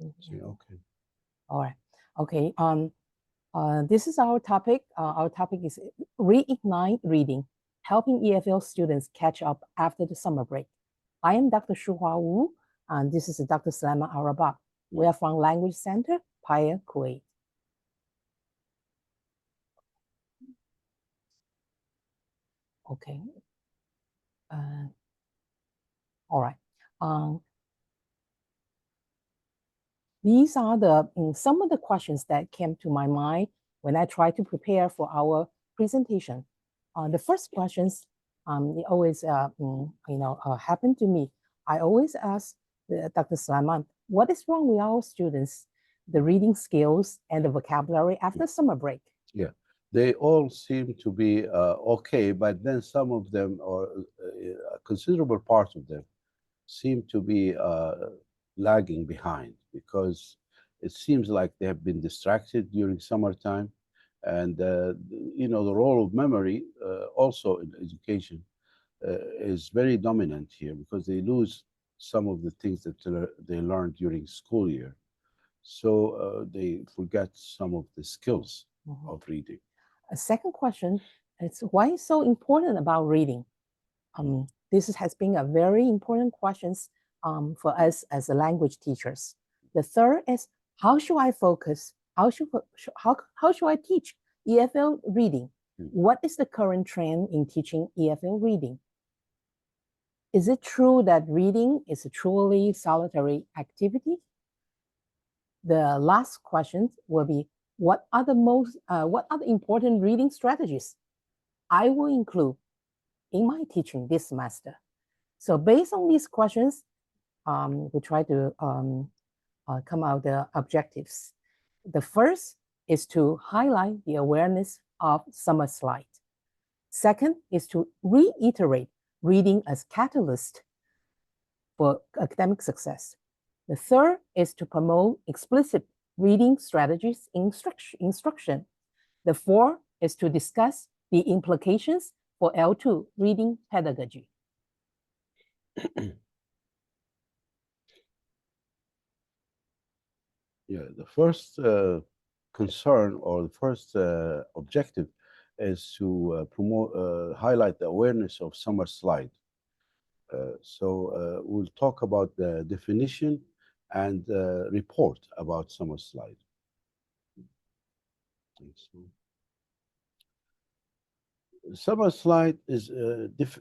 Okay. All right. Okay. This is our topic. Our topic is reignite reading, helping EFL students catch up after the summer break. I am Dr. Shu-hua, and this is Dr. Sulaiman Alrabah. We are from Language Center, PAAET, Kuwait. Okay. All right. These are some of the questions that came to my mind when I tried to prepare for our presentation. The first questions, they always happen to me. I always ask Dr. Sulaiman, what is wrong with our students, the reading skills and the vocabulary after summer break? Yeah, they all seem to be okay, but then some of them, or a considerable part of them, seem to be lagging behind because it seems like they have been distracted during summertime. And, the role of memory also in education is very dominant here because they lose some of the things that they learned during school year. So they forget some of the skills of reading. A second question is why is so important about reading? This has been a very important question for us as a language teachers. The third is how should I focus? How should I teach EFL reading? What is the current trend in teaching EFL reading? Is it true that reading is a truly solitary activity? The last question will be what are the important reading strategies I will include in my teaching this semester? So based on these questions, we try to come out the objectives. The first is to highlight the awareness of summer slide. Second is to reiterate reading as catalyst for academic success. The third is to promote explicit reading strategies instruction. The fourth is to discuss the implications for L2 reading pedagogy. Yeah, the first concern or the first objective is to highlight the awareness of summer slide. So we'll talk about the definition and report about summer slide. Summer slide is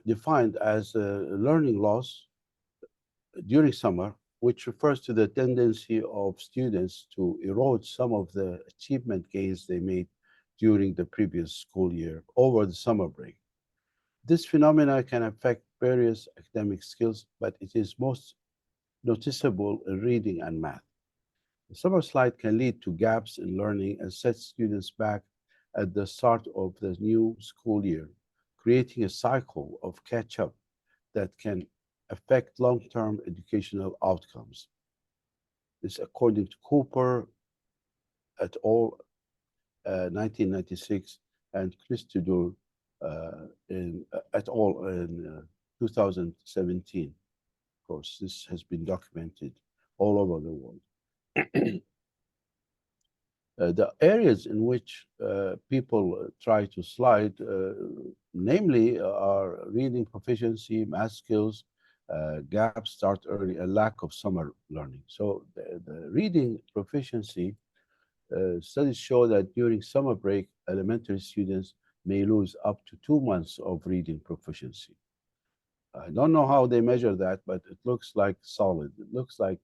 defined as learning loss during summer, which refers to the tendency of students to erode some of the achievement gains they made during the previous school year over the summer break. This phenomena can affect various academic skills, but it is most noticeable in reading and math. The summer slide can lead to gaps in learning and set students back at the start of the new school year, creating a cycle of catch-up that can affect long-term educational outcomes. This, according to Cooper et al. 1996 and Christodor et al. In 2017. Of course, this has been documented all over the world. The areas in which people try to slide, namely, are reading proficiency, math skills, gaps start early, a lack of summer learning. So the reading proficiency studies show that during summer break, elementary students may lose up to 2 months of reading proficiency. I don't know how they measure that, but it looks like solid. It looks like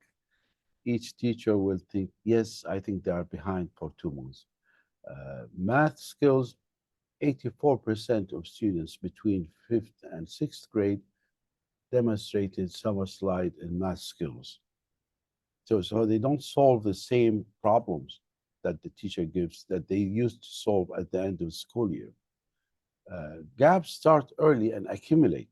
each teacher will think, yes, I think they are behind for 2 months. Math skills, 84% of students between 5th and 6th grade demonstrated summer slide in math skills. So they don't solve the same problems that the teacher gives that they used to solve at the end of the school year. Gaps start early and accumulate.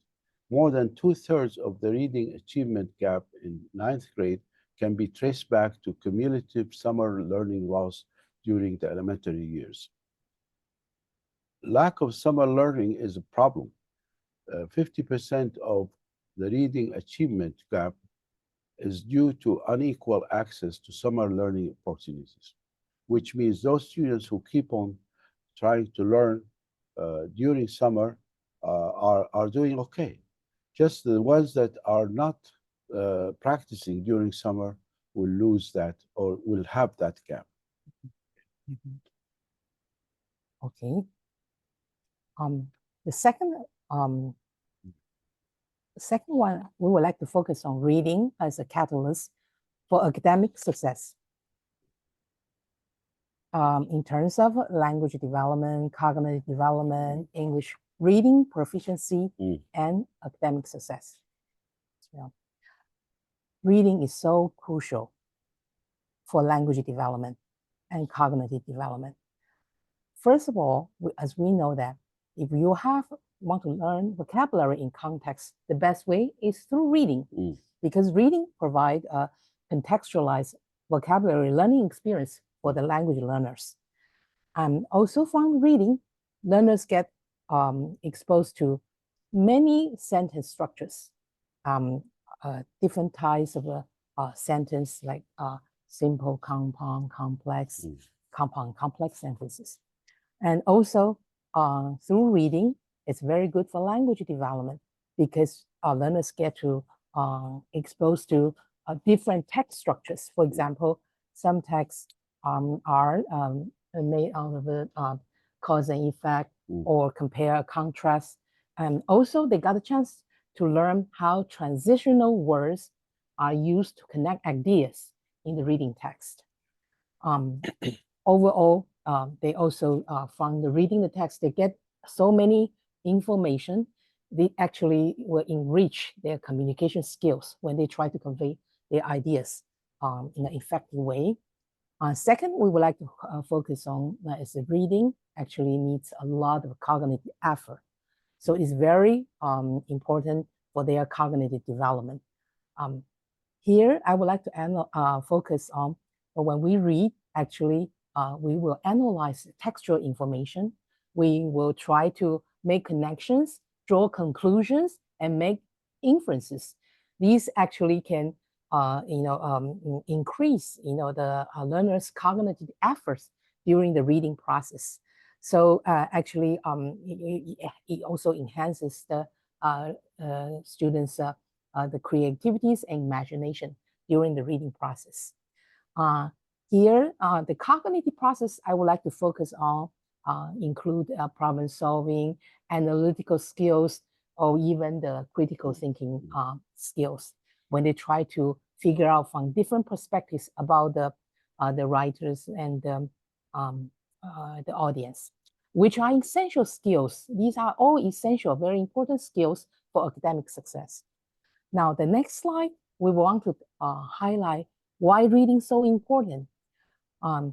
More than 2/3 of the reading achievement gap in 9th grade can be traced back to cumulative summer learning loss during the elementary years. Lack of summer learning is a problem. 50% of the reading achievement gap is due to unequal access to summer learning opportunities, which means those students who keep on trying to learn during summer are doing okay. Just the ones that are not practicing during summer will lose that or will have that gap. Mhm. Okay. The second one, we would like to focus on reading as a catalyst for academic success. In terms of language development, cognitive development, English reading proficiency, and academic success. So, reading is so crucial for language development and cognitive development. First of all, as we know that if you want to learn vocabulary in context, the best way is through reading, because reading provides a contextualized vocabulary learning experience for the language learners. And also from reading, learners get exposed to many sentence structures, different types of sentence like simple, compound, complex, compound, complex sentences. And also through reading, it's very good for language development because learners get to exposed to different text structures. For example, some texts are made out of cause and effect or compare, contrast. And also they got a chance to learn how transitional words are used to connect ideas in the reading text. Overall, they also, from the reading the text, they get so many information, they actually will enrich their communication skills when they try to convey their ideas in an effective way. Second, we would like to focus on is the reading actually needs a lot of cognitive effort. So it's very important for their cognitive development. Here, I would like to focus on when we read, actually, we will analyze textual information. We will try to make connections, draw conclusions, and make inferences. These actually can, increase, the learner's cognitive efforts during the reading process. So actually, it also enhances the students' the creativities and imagination during the reading process. Here, the cognitive process I would like to focus on include problem solving, analytical skills, or even the critical thinking skills when they try to figure out from different perspectives about the writers and the audience, which are essential skills. These are all essential, very important skills for academic success. Now, the next slide, we want to highlight why reading is so important.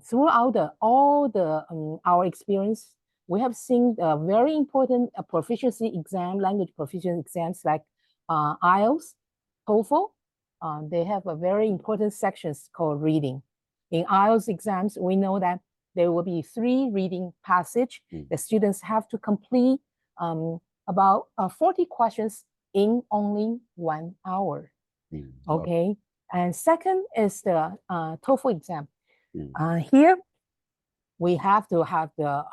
Throughout our experience, we have seen very important proficiency exam, language proficiency exams like IELTS, TOEFL. They have a very important sections called reading. In IELTS exams, we know that there will be 3 reading passage. The students have to complete about 40 questions in only 1 hour. Okay. And second is the TOEFL exam. Here, we have to have the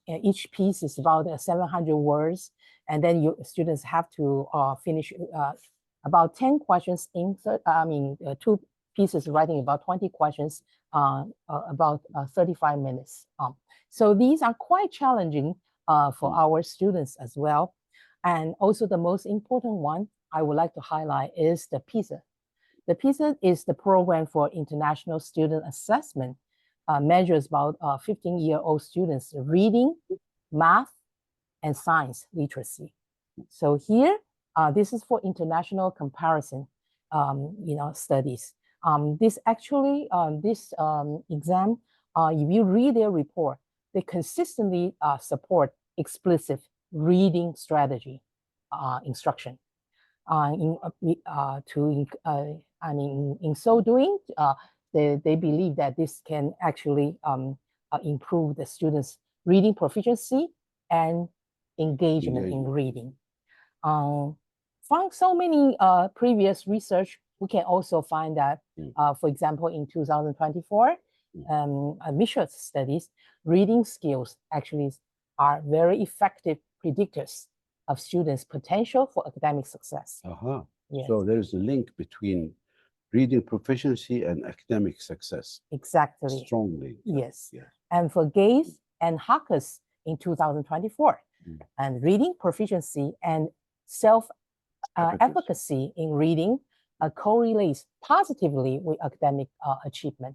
each piece is about 700 words, and then students have to finish about 10 questions in 2 pieces writing about 20 questions about 35 minutes. So these are quite challenging for our students as well. And also the most important one I would like to highlight is the PISA. The PISA is the program for international student assessment, measures about 15-year-old students' reading, math, and science literacy. So here, this is for international comparison, studies. This actually, this exam, if you read their report, they consistently support explicit reading strategy instruction. In so doing, they believe that this can actually improve the students' reading proficiency and engagement in reading. From so many previous research, we can also find that, for example, in 2024, admissions studies, reading skills actually are very effective predictors of students' potential for academic success. Yes. So there is a link between reading proficiency and academic success. Exactly. Strongly. Yes. Yes. And for Gaze and Hawkes in 2024, and reading proficiency and self-efficacy in reading correlates positively with academic achievement.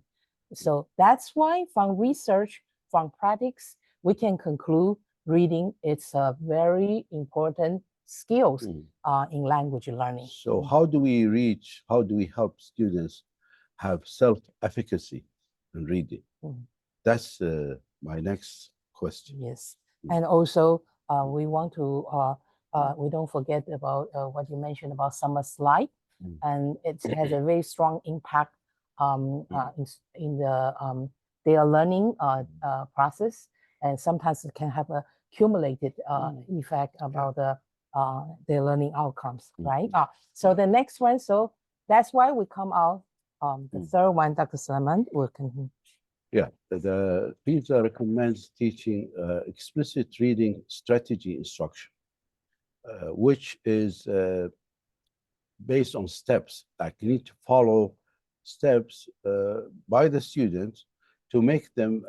So that's why from research, from practice, we can conclude reading is a very important skills in language learning. So how do we help students have self-efficacy in reading? That's my next question. Yes. And also we want to, we don't forget about what you mentioned about summer slide, and it has a very strong impact in the their learning process, and sometimes it can have a cumulated effect about their learning outcomes, right? So the next one, so that's why we come out, the third one, Dr. Sulaiman will continue. Yeah, the PISA recommends teaching explicit reading strategy instruction, which is based on steps. Like you need to follow steps by the students to make them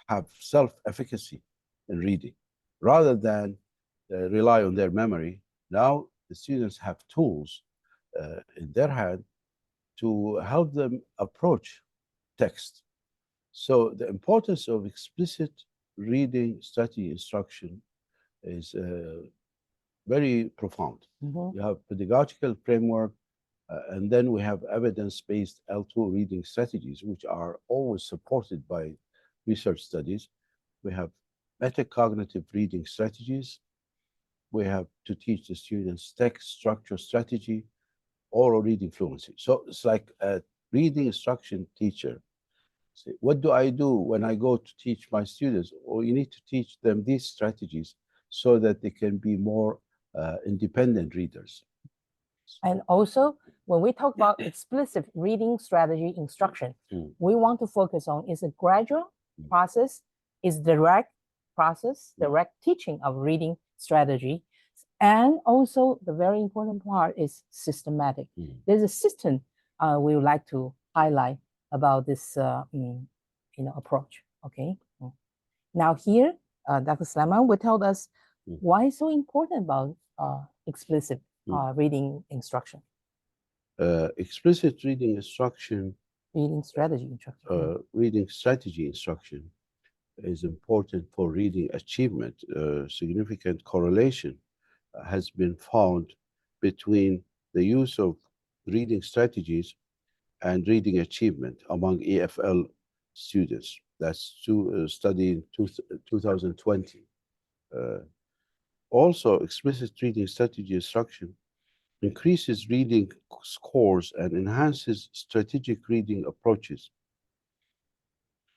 have self-efficacy in reading, rather than rely on their memory. Now the students have tools in their hand to help them approach text. So the importance of explicit reading strategy instruction is very profound. You have pedagogical framework, and then we have evidence-based L2 reading strategies, which are always supported by research studies. We have metacognitive reading strategies. We have to teach the students text structure strategy, oral reading fluency. So it's like a reading instruction teacher. Say, what do I do when I go to teach my students? Well, you need to teach them these strategies so that they can be more independent readers. And also, when we talk about explicit reading strategy instruction, we want to focus on is a gradual process, is direct process, direct teaching of reading strategy, and also the very important part is systematic. There's a system we would like to highlight about this approach. Okay. Now here, Dr. Sulaiman will tell us why it's so important about explicit reading instruction. Explicit reading instruction. Reading strategy instruction. Reading strategy instruction is important for reading achievement. Significant correlation has been found between the use of reading strategies and reading achievement among EFL students. That's study in 2020. Also, explicit reading strategy instruction increases reading scores and enhances strategic reading approaches,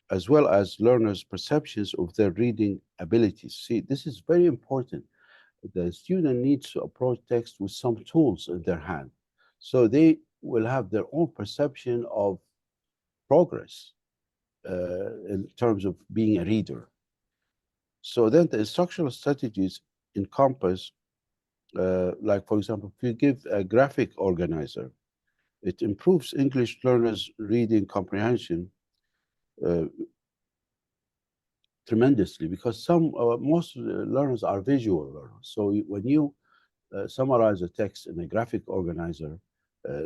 as well as learners' perceptions of their reading abilities. See, this is very important. The student needs to approach text with some tools in their hand, so they will have their own perception of progress in terms of being a reader. So then the instructional strategies encompass, like for example, if you give a graphic organizer, it improves English learners' reading comprehension tremendously, because most learners are visual learners. So when you summarize a text in a graphic organizer,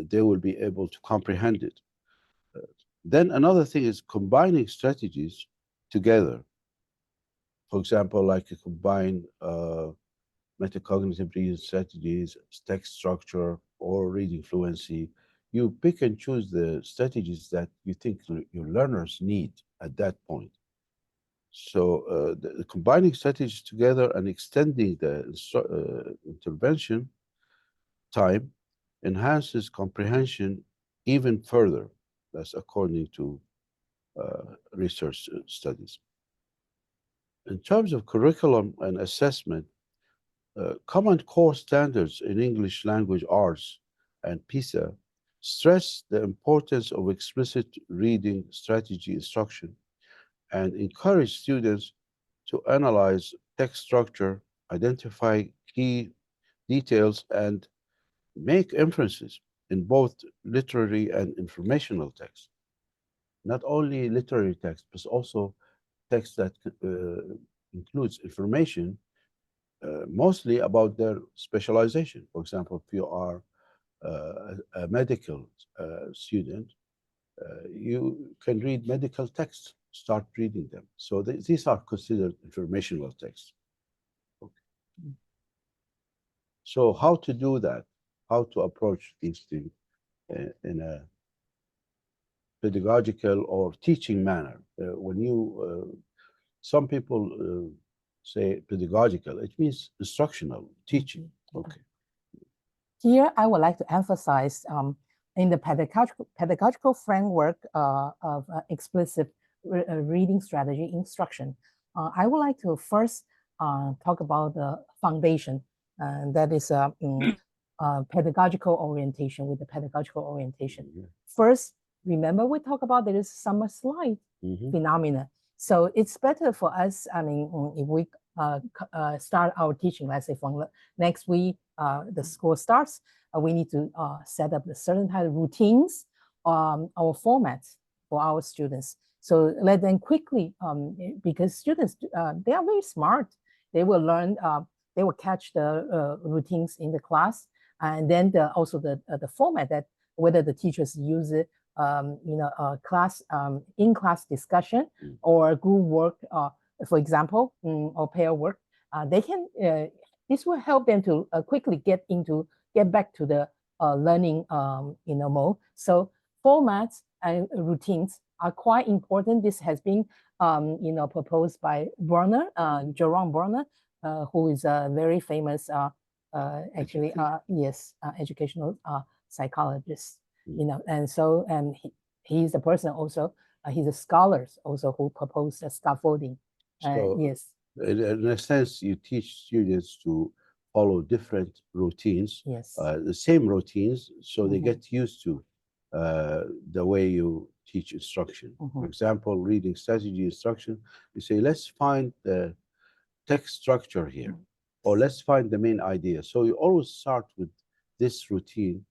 they will be able to comprehend it. Then another thing is combining strategies together. For example, like you combine metacognitive reading strategies, text structure, or reading fluency. You pick and choose the strategies that you think your learners need at that point. So the combining strategies together and extending the intervention time enhances comprehension even further. That's according to research studies. In terms of curriculum and assessment, common core standards in English language arts and PISA Stress the importance of explicit reading strategy instruction and encourage students to analyze text structure, identify key details, and make inferences in both literary and informational text. Not only literary text, but also text that includes information, mostly about their specialization. For example, if you are a medical student, you can read medical texts, start reading them. So these are considered informational texts. Okay. So how to do that? How to approach these things in a pedagogical or teaching manner? When you, some people say pedagogical, it means instructional, teaching. Okay. Here, I would like to emphasize in the pedagogical framework of explicit reading strategy instruction, I would like to first talk about the foundation, that is pedagogical orientation with the pedagogical orientation. First, remember we talked about there is summer slide phenomena. So it's better for us, I mean, if we start our teaching, let's say from next week, the school starts, we need to set up a certain kind of routines, our formats for our students. So let them quickly, because students, they are very smart. They will learn, they will catch the routines in the class, and then also the format that whether the teachers use it, class in-class discussion or group work, for example, or pair work. They can. This will help them to quickly get back to the learning mode. So formats and routines are quite important. This has been proposed by Bronner, Jerome Bronner, who is a very famous actually educational psychologist. And so he's a person also. He's a scholar also who proposed scaffolding. So yes. In a sense, you teach students to follow different routines, Yes. The same routines, so they get used to the way you teach instruction. For example, reading strategy instruction, you say, let's find the text structure here, or let's find the main idea. So you always start with this routine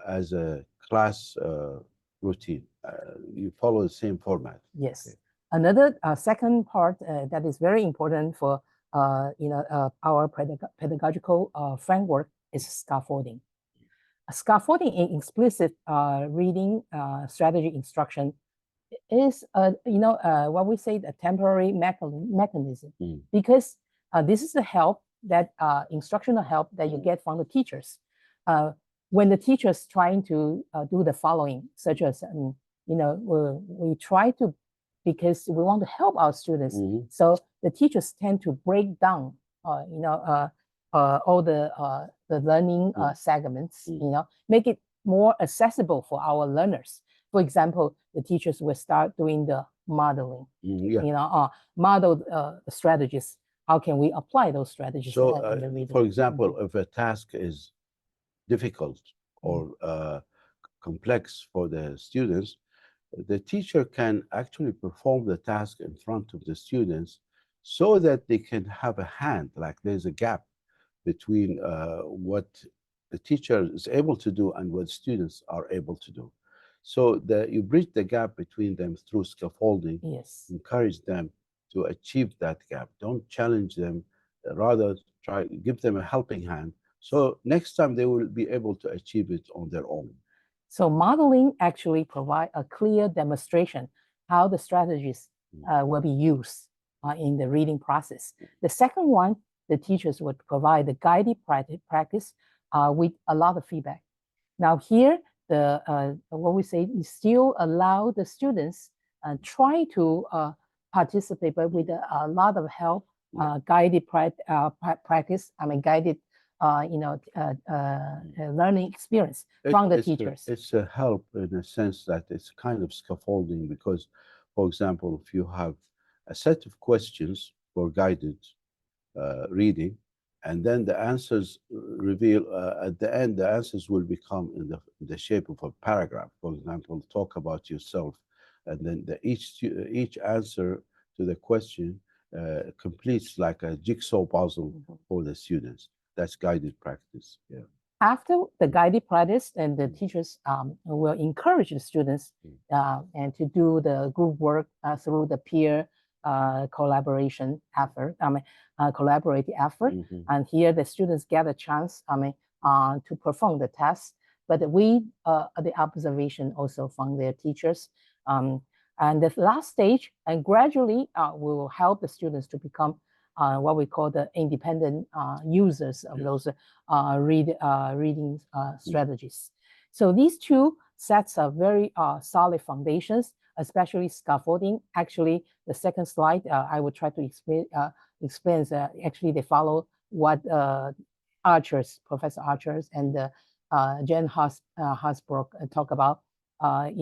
as a class routine. You follow the same format. Yes. Okay. Another second part that is very important for our pedagogical framework is scaffolding. Scaffolding in explicit reading strategy instruction is what we say the temporary mechanism, because this is the help that instructional help that you get from the teachers when the teachers trying to do the following, such as we try to, because we want to help our students. So the teachers tend to break down, all the learning segments, make it more accessible for our learners. For example, the teachers will start doing the modeling, model strategies. How can we apply those strategies? So, for example, if a task is difficult or complex for the students, the teacher can actually perform the task in front of the students so that they can have a hand, like there's a gap between what the teacher is able to do and what students are able to do. So that you bridge the gap between them through scaffolding. Yes. Encourage them to achieve that gap. Don't challenge them, rather try give them a helping hand. So next time they will be able to achieve it on their own. So modeling actually provide a clear demonstration how the strategies will be used in the reading process. The second one, the teachers would provide the guided practice with a lot of feedback. Now here, what we say is still allow the students try to participate, but with a lot of help, guided practice. I mean, guided learning experience from the teachers. It's a help in a sense that it's kind of scaffolding because, for example, if you have a set of questions for guided reading, and then the answers reveal at the end, the answers will become in the shape of a paragraph. For example, talk about yourself, and then each answer to the question completes like a jigsaw puzzle for the students. That's guided practice. Yeah. After the guided practice, and the teachers will encourage the students and to do the group work through the peer collaboration effort, collaborative effort. And here the students get a chance, to perform the test. But the observation also from their teachers. And the last stage, and gradually we will help the students to become what we call the independent users of those reading strategies. So these two sets are very solid foundations, especially scaffolding. Actually, the second slide, I will try to explain actually they follow what Professor Archers and Jen Hasbrook talk about. I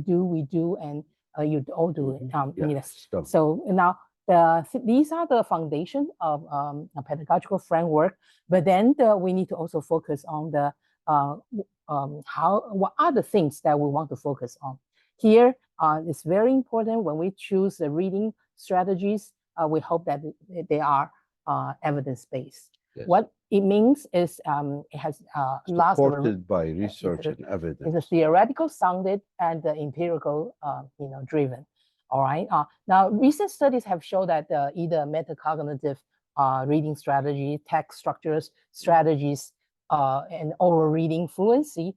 do, we do, and you all do it. Yes. So now these are the foundation of a pedagogical framework. But then we need to also focus on the what are the things that we want to focus on. Here, it's very important when we choose the reading strategies. We hope that they are evidence-based. Yes. What it means is it has supported by research and evidence. It's a theoretical sounded and empirical, driven. All right. Now, recent studies have shown that either metacognitive reading strategy, text structures, strategies, and oral reading fluency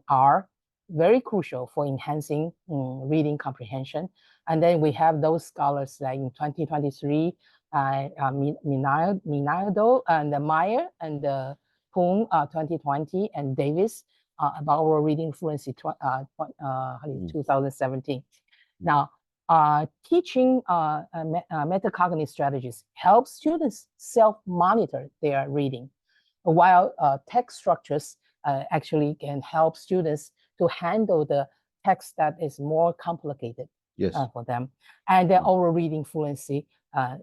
are very crucial for enhancing reading comprehension. And then we have those scholars like in 2023, Minardo and Meyer and Poon 2020 and Davis about oral reading fluency 2017. Now, teaching metacognitive strategies helps students self-monitor their reading, while text structures actually can help students to handle the text that is more complicated for them. And the oral reading fluency,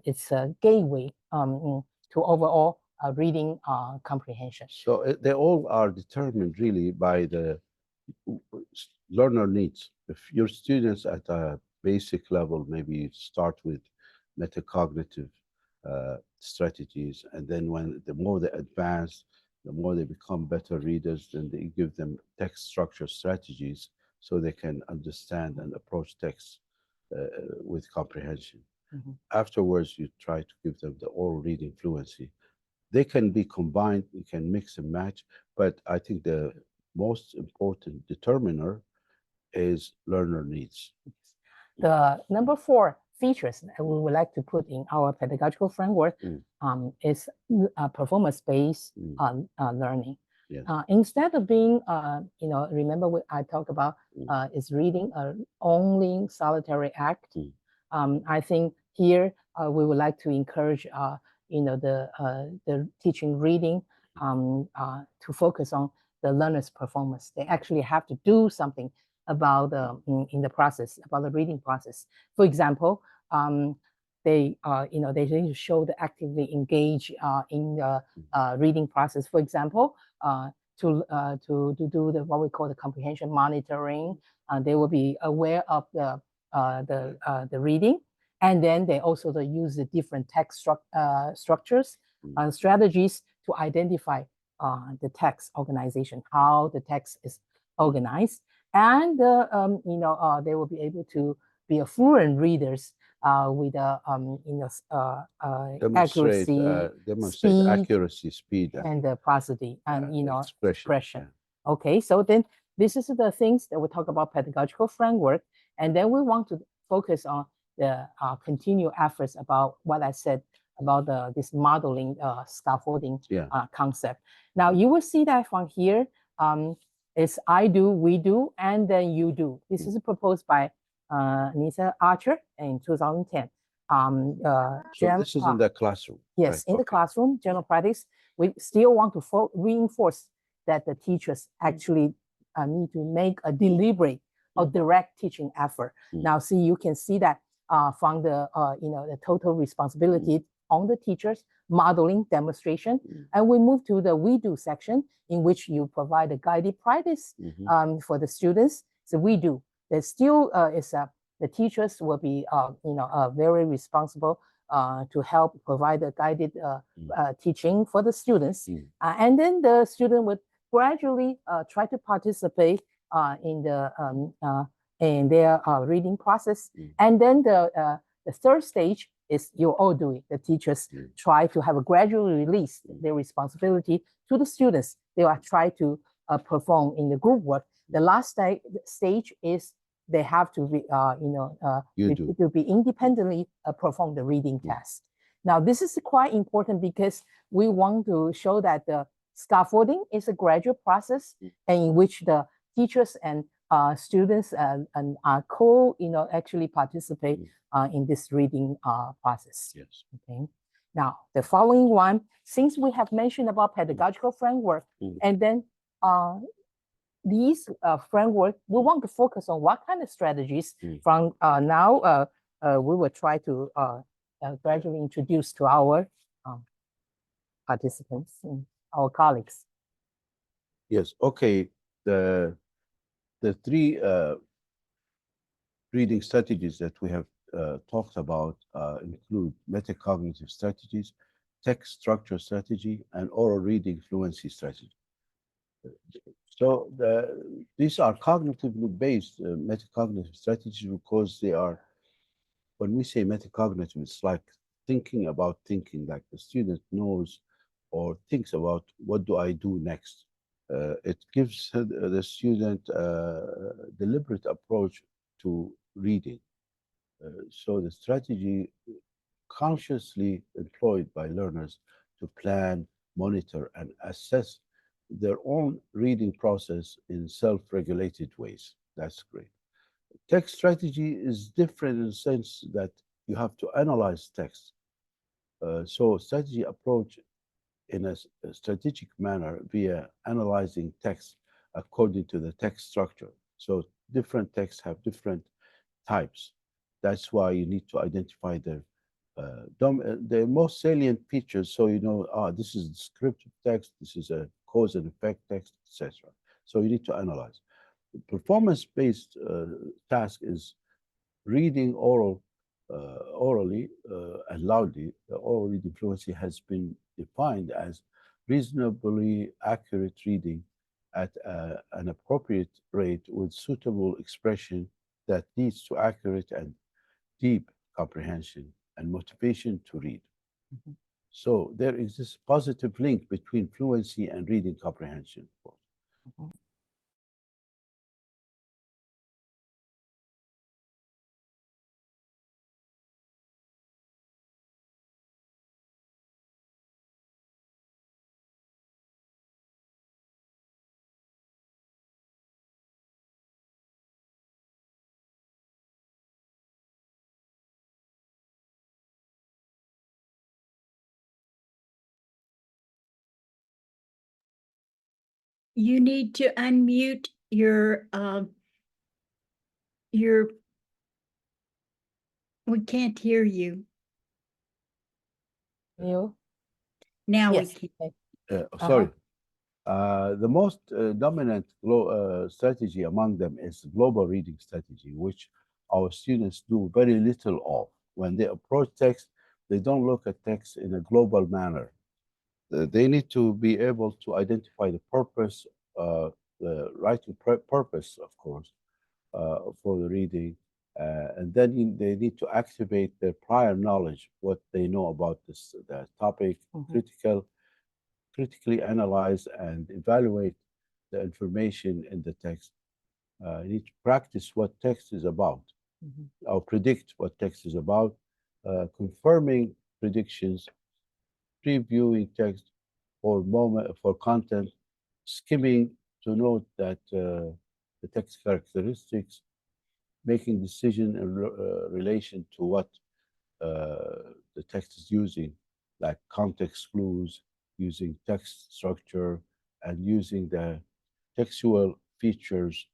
it's a gateway to overall reading comprehension. So they all are determined really by the learner needs. If your students at a basic level, maybe start with metacognitive strategies, and then the more they advance, the more they become better readers, then they give them text structure strategies so they can understand and approach text with comprehension. Afterwards, you try to give them the oral reading fluency. They can be combined, you can mix and match, but I think the most important determiner is learner needs. The number 4 features that we would like to put in our pedagogical framework is performance-based learning. Yes. Instead of being, remember what I talked about is reading only solitary act. I think here we would like to encourage, the teaching reading to focus on the learner's performance. They actually have to do something about in the process, about the reading process. For example, they need to show the actively engage in the reading process. For example, to do what we call the comprehension monitoring, they will be aware of the reading, and then they also use the different text structures and strategies to identify the text organization, how the text is organized, and they will be able to be a fluent readers with accuracy, speed, and the prosody, and expression. Yeah. Okay, so then this is the things that we talk about pedagogical framework, and then we want to focus on the continued efforts about what I said about this modeling scaffolding concept. Now you will see that from here. It's I do, we do, and then you do. This is proposed by Nisa Archer in 2010. So this is in the classroom. Yes, right. In the classroom, general practice. We still want to reinforce that the teachers actually need to make a deliberate or direct teaching effort. Now, you can see that from the the total responsibility on the teachers, modeling demonstration. And we move to the we do section, in which you provide a guided practice for the students. So we do. There's still the teachers will be very responsible to help provide a guided teaching for the students. And then the student would gradually try to participate in their reading process. And then the third stage is you all do it. The teachers try to have a gradual release their responsibility to the students. They will try to perform in the group work. The last stage is they have to to be independently perform the reading task. Now, this is quite important because we want to show that the scaffolding is a gradual process, and in which the teachers and students and actually participate in this reading process. Yes. Okay. Now, the following one, since we have mentioned about pedagogical framework, and then these framework, we want to focus on what kind of strategies from now we will try to gradually introduce to our participants, our colleagues. Yes. Okay. The three reading strategies that we have talked about include metacognitive strategies, text structure strategy, and oral reading fluency strategy. So these are cognitively based metacognitive strategies because they are, when we say metacognitive, it's like thinking about thinking, like the student knows or thinks about what do I do next. It gives the student a deliberate approach to reading. So the strategy consciously employed by learners to plan, monitor, and assess their own reading process in self-regulated ways. That's great. Text strategy is different in the sense that you have to analyze text. So strategy approach in a strategic manner via analyzing text according to the text structure. So different texts have different types. That's why you need to identify the most salient features, so you know, this is descriptive text, this is a cause and effect text, etc. So you need to analyze. The performance-based task is reading orally and loudly. The oral reading fluency has been defined as reasonably accurate reading at an appropriate rate with suitable expression that leads to accurate and deep comprehension and motivation to read. So there exists a positive link between fluency and reading comprehension. You need to unmute your, we can't hear you. You? Now Yes. we can. Sorry. The most dominant strategy among them is global reading strategy, which our students do very little of. When they approach text, they don't look at text in a global manner. They need to be able to identify the purpose, the writing purpose, of course, for the reading. And then they need to activate their prior knowledge, what they know about the topic, critically analyze and evaluate the information in the text. You need to practice what text is about, or predict what text is about, confirming predictions, previewing text for content, skimming to note that the text characteristics, making decision in relation to what the text is using, like context clues, using text structure, and using the textual features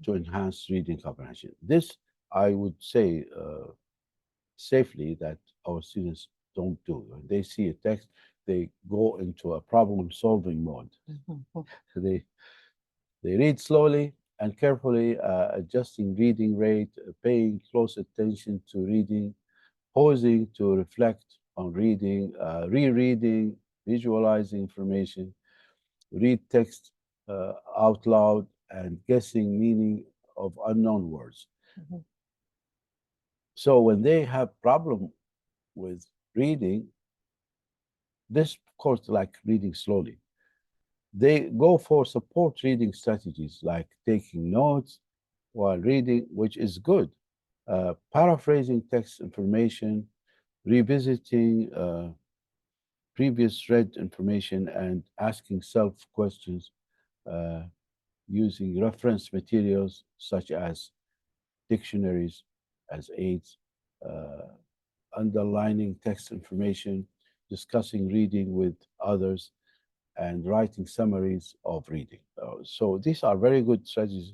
to enhance reading comprehension. This, I would say safely, that our students don't do. When they see a text, they go into a problem-solving mode. So they read slowly and carefully, adjusting reading rate, paying close attention to reading, pausing to reflect on reading, rereading, visualizing information, read text out loud, and guessing meaning of unknown words. So when they have problem with reading, this course like reading slowly. They go for support reading strategies like taking notes while reading, which is good. Paraphrasing text information, revisiting previous read information, and asking self questions uh, using reference materials such as dictionaries as aids, uh, underlining text information, discussing reading with others, and writing summaries of reading. So these are very good strategies.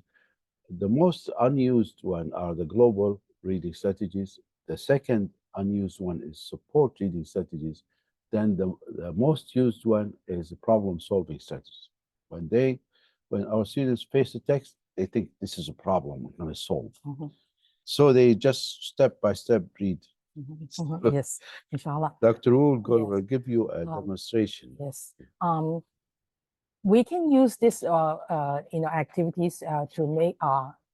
The most unused one are the global reading strategies. The second unused one is support reading strategies. Then the most used one is problem solving strategies. When our students face the text, they think this is a problem we're going to solve. So they just step by step read. Yes, inshallah. Dr. Wu will Yes. give you a demonstration. Yes. We can use this, activities to make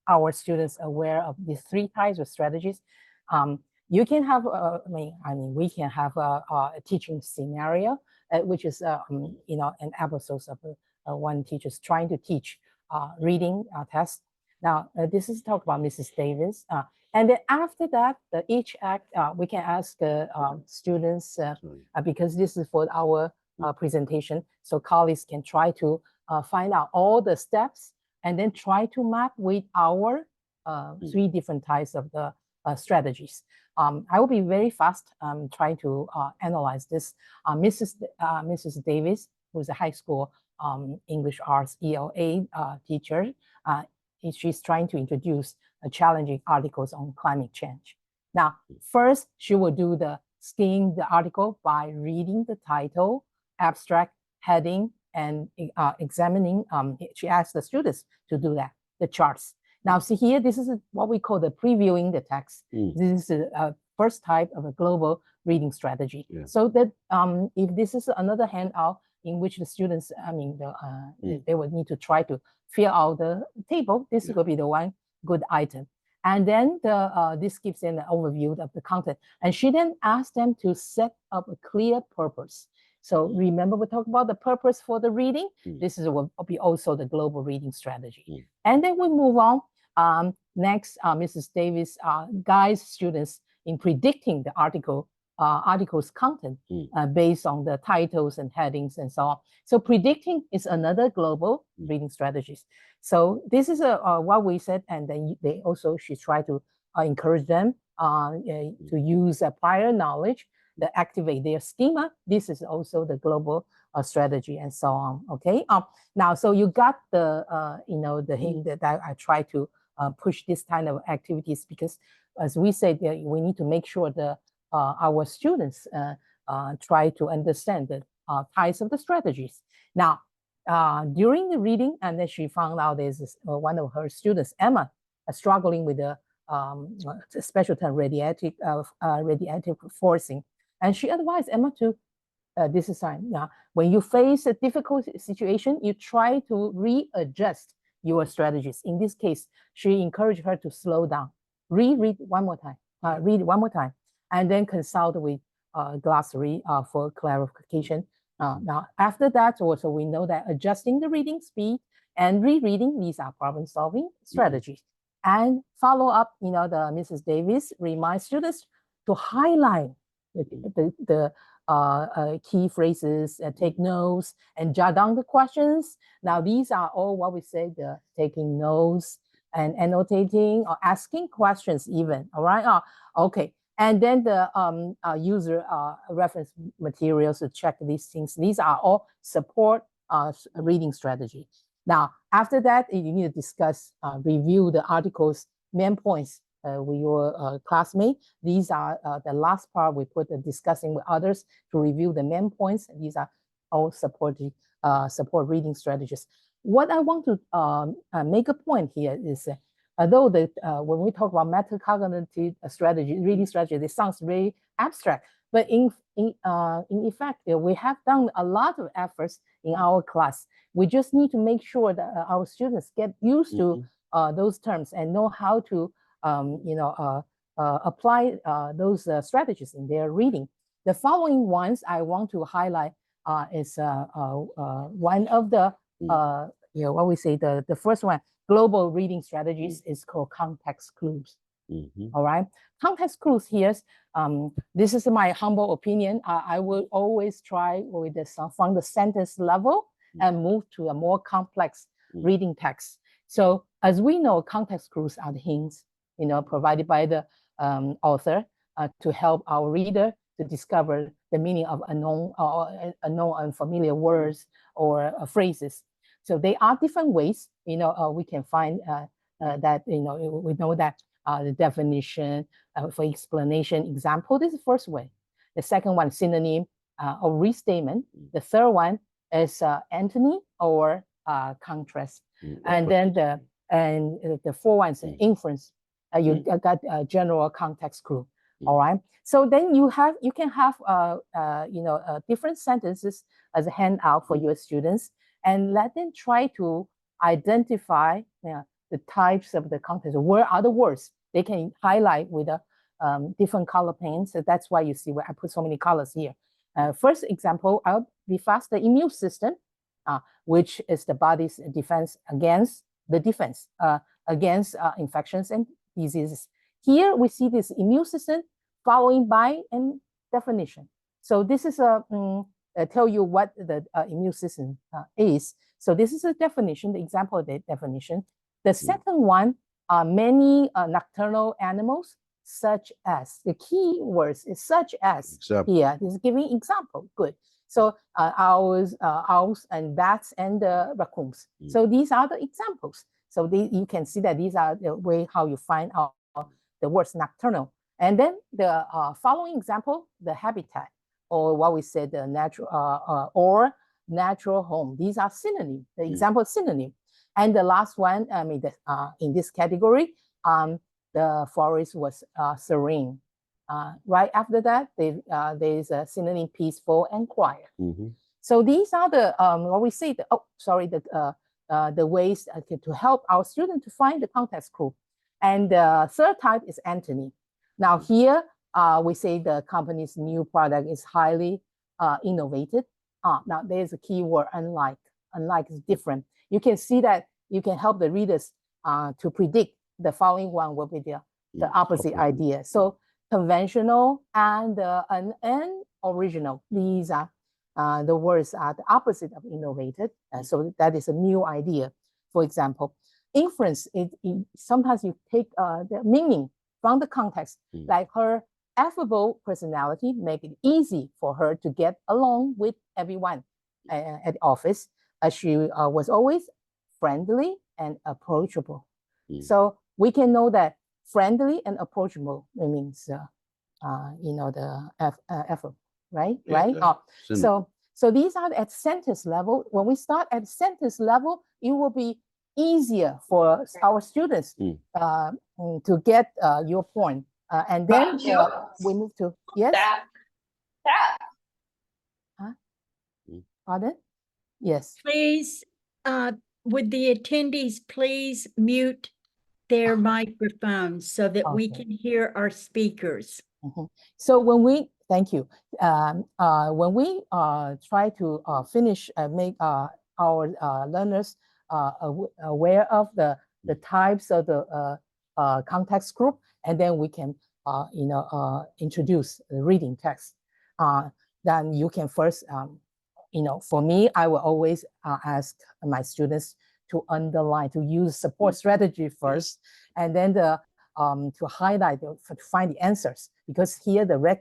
our students aware of these three types of strategies. You can have, we can have a teaching scenario, which is, an episode of one teacher trying to teach reading test. Now, this is talk about Mrs. Davis. And then after that, each act, we can ask students, because this is for our presentation, so colleagues can try to find out all the steps and then try to map with our three different types of the strategies. I will be very fast trying to analyze this. Mrs. Davis, who is a high school English arts ELA teacher, she's trying to introduce challenging articles on climate change. Now, first, she will do the skim the article by reading the title, abstract, heading, and examining. She asks the students to do that, the charts. Now, see here, this is what we call the previewing the text. This is the first type of a global reading strategy. So that if this is another handout in which the students, they would need to try to fill out the table, this will be the one good item. And then this gives them an overview of the content. And she then asked them to set up a clear purpose. So remember, we talked about the purpose for the reading. This will be also the global reading strategy. And then we move on. Next, Mrs. Davis guides students in predicting the article's content based on the titles and headings and so on. So predicting is another global reading strategy. So this is what we said, and then she tried to encourage them to use prior knowledge that activate their schema. This is also the global strategy and so on. Okay. Now, so you got the the hint that I try to push this kind of activities because, as we said, we need to make sure our students try to understand the types of the strategies. Now, during the reading, and then she found out there's one of her students, Emma, struggling with the special term radiative forcing. And she advised Emma to, this is time, when you face a difficult situation, you try to readjust your strategies. In this case, she encouraged her to slow down, read one more time, and then consult with glossary for clarification. Now, after that, also we know that adjusting the reading speed and rereading, these are problem-solving strategies. And follow up, the Mrs. Davis reminds students to highlight the key phrases, take notes, and jot down the questions. Now, these are all what we say, the taking notes and annotating or asking questions even, all right? Okay, and then the user reference materials to check these things. These are all support reading strategy. Now, after that, you need to discuss, review the article's main points with your classmate. These are the last part we put discussing with others to review the main points. These are all support reading strategies. What I want to make a point here is, although when we talk about metacognitive strategy, reading strategy, it sounds very abstract. But in effect, we have done a lot of efforts in our class. We just need to make sure that our students get used to those terms and know how to, apply those strategies in their reading. The following ones I want to highlight is one of the, what we say, the first one, global reading strategies is called context clues. All right, context clues here. This is my humble opinion. I will always try with this from the sentence level and move to a more complex reading text. So as we know, context clues are the hints, provided by the author to help our reader to discover the meaning of unknown or unfamiliar words or phrases. So they are different ways, we can find that, we know that the definition for explanation, example, this is the first way. The second one, synonym or restatement. The third one is antony or contrast. And then the fourth one is inference. You got a general context clue. All right. So then you can have different sentences as a handout for your students, and let them try to identify the types of the context. Where are the words? They can highlight with a different color paint. So that's why you see where I put so many colors here. First example, I'll be fast. The immune system, which is the body's defense against against infections and diseases. Here we see this immune system following by a definition. So this is tell you what the immune system is. So this is a definition, the example of the definition. The second one are many nocturnal animals, such as. The key words is such as. Example. Here, this is giving example. Good. So owls and bats and raccoons. So these are the examples. So you can see that these are the way how you find out the words nocturnal. And then the following example, the habitat, or what we said, the natural or natural home. These are synonym. The example synonym. And the last one, in this category, the forest was serene. Right after that, there is a synonym peaceful and quiet. So these are the what we say. The ways to help our student to find the context clue. And the third type is antony. Now here we say the company's new product is highly innovative. Now there's a key word, unlike. Unlike is different. You can see that you can help the readers to predict the following one will be the opposite idea. So conventional and original. These are the words are the opposite of innovative. So that is a new idea. For example, inference, sometimes you take the meaning from the context, like her affable personality make it easy for her to get along with everyone at the office. She was always friendly and approachable. So we can know that friendly and approachable means, the effort, right? Right. So these are at sentence level. When we start at sentence level, it will be easier for our students to get your point. And then we move to yes. Huh? Pardon? Yes. Please, would the attendees please mute their microphones so that we can hear our speakers? So when we, thank you. When we try to finish, make our learners aware of the types of the context group, and then we can, introduce the reading text. Then you can first, for me, I will always ask my students to underline, to use support strategy first, and then to highlight, to find the answers. Because here the red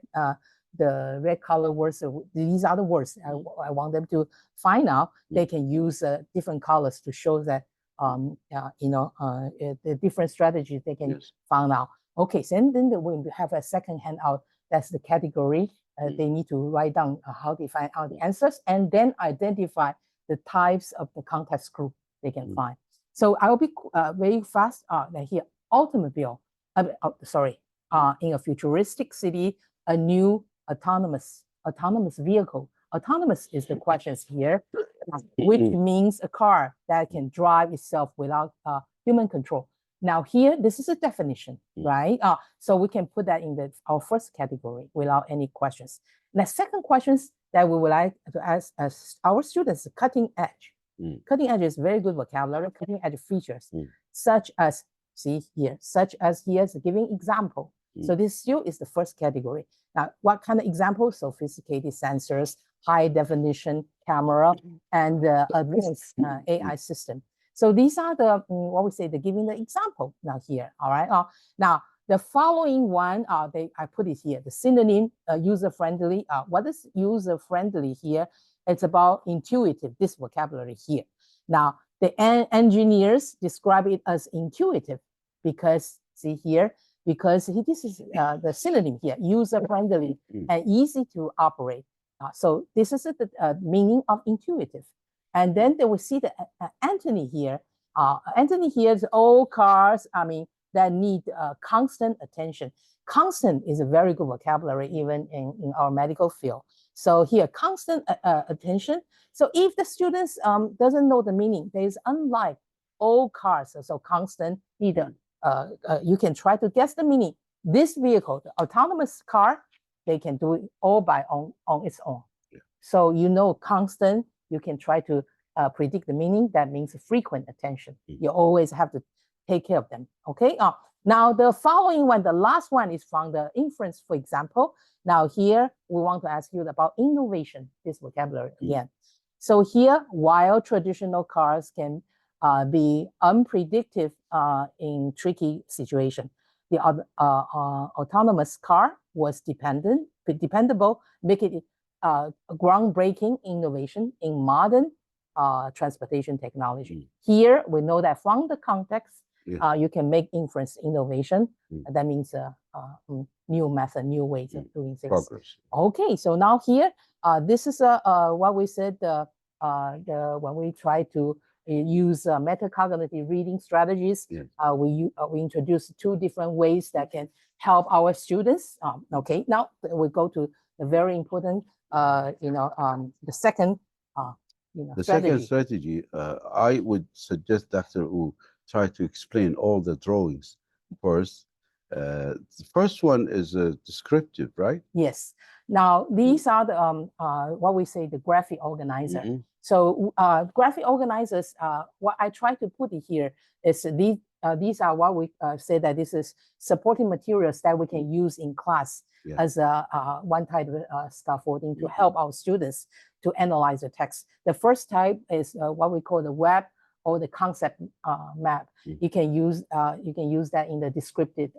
color words, these are the words I want them to find out. They can use different colors to show that, the different strategies they can find out. Okay, so then we have a second handout. That's the category. They need to write down how they find out the answers and then identify the types of the context group they can find. So I'll be very fast. Here, automobile. In a futuristic city, a new autonomous vehicle. Autonomous is the questions here, which means a car that can drive itself without human control. Now here, this is a definition, right? So we can put that in our first category without any questions. The second questions that we would like to ask our students, cutting edge. Cutting edge is very good vocabulary, cutting edge features, such as, see here, such as here's giving example. So this still is the first category. Now, what kind of example? Sophisticated sensors, high definition camera, and advanced AI system. So these are the, what we say, the giving the example now here, all right? Now, the following one, I put it here, the synonym, user-friendly. What is user-friendly here? It's about intuitive, this vocabulary here. Now, the engineers describe it as intuitive because, see here, because this is the synonym here, user-friendly and easy to operate. So this is the meaning of intuitive. And then they will see the Anthony here. Anthony here is all cars, that need constant attention. Constant is a very good vocabulary even in our medical field. So here, constant attention. So if the students doesn't know the meaning, there is unlike all cars, so constant, either you can try to guess the meaning. This vehicle, the autonomous car, they can do it all on its own. Yeah. So you know constant, you can try to predict the meaning. That means frequent attention. You always have to take care of them, okay? Now the following one, the last one is from the inference, for example. Now here, we want to ask you about innovation, this vocabulary again. So here, while traditional cars can be unpredictable in tricky situation, the autonomous car was dependable, making it a groundbreaking innovation in modern transportation technology. Here, we know that from the context, you can make inference innovation. That means new method, new ways of doing things. Progress. Okay, so now here, this is what we said when we try to use metacognitive reading strategies. We introduce 2 different ways that can help our students. Okay, now we go to the very important, the second. The second strategy, I would suggest Dr. Wu try to explain all the drawings first. The first one is descriptive, right? Yes. Now, these are the, what we say, the graphic organizer. So graphic organizers, what I try to put it here is these are what we say that this is supporting materials that we can use in class as one type of scaffolding to help our students to analyze the text. The first type is what we call the web or the concept map. You can use that in the descriptive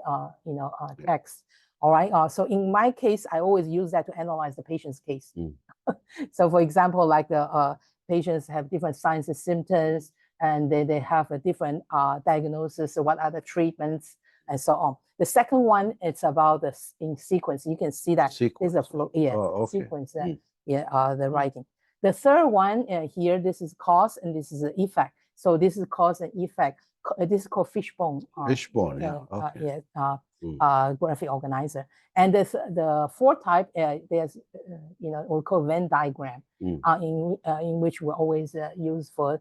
text. All right. So in my case, I always use that to analyze the patient's case. So for example, like the patients have different signs and symptoms, and they have a different diagnosis, so what are the treatments, and so on. The second one, it's about the in sequence. You can see that there's a flow, sequence, the writing. The third one here, this is cause and this is the effect. So this is cause and effect. This is called fishbone. Graphic organizer. And the fourth type, there's we call Venn diagram, in which we always use for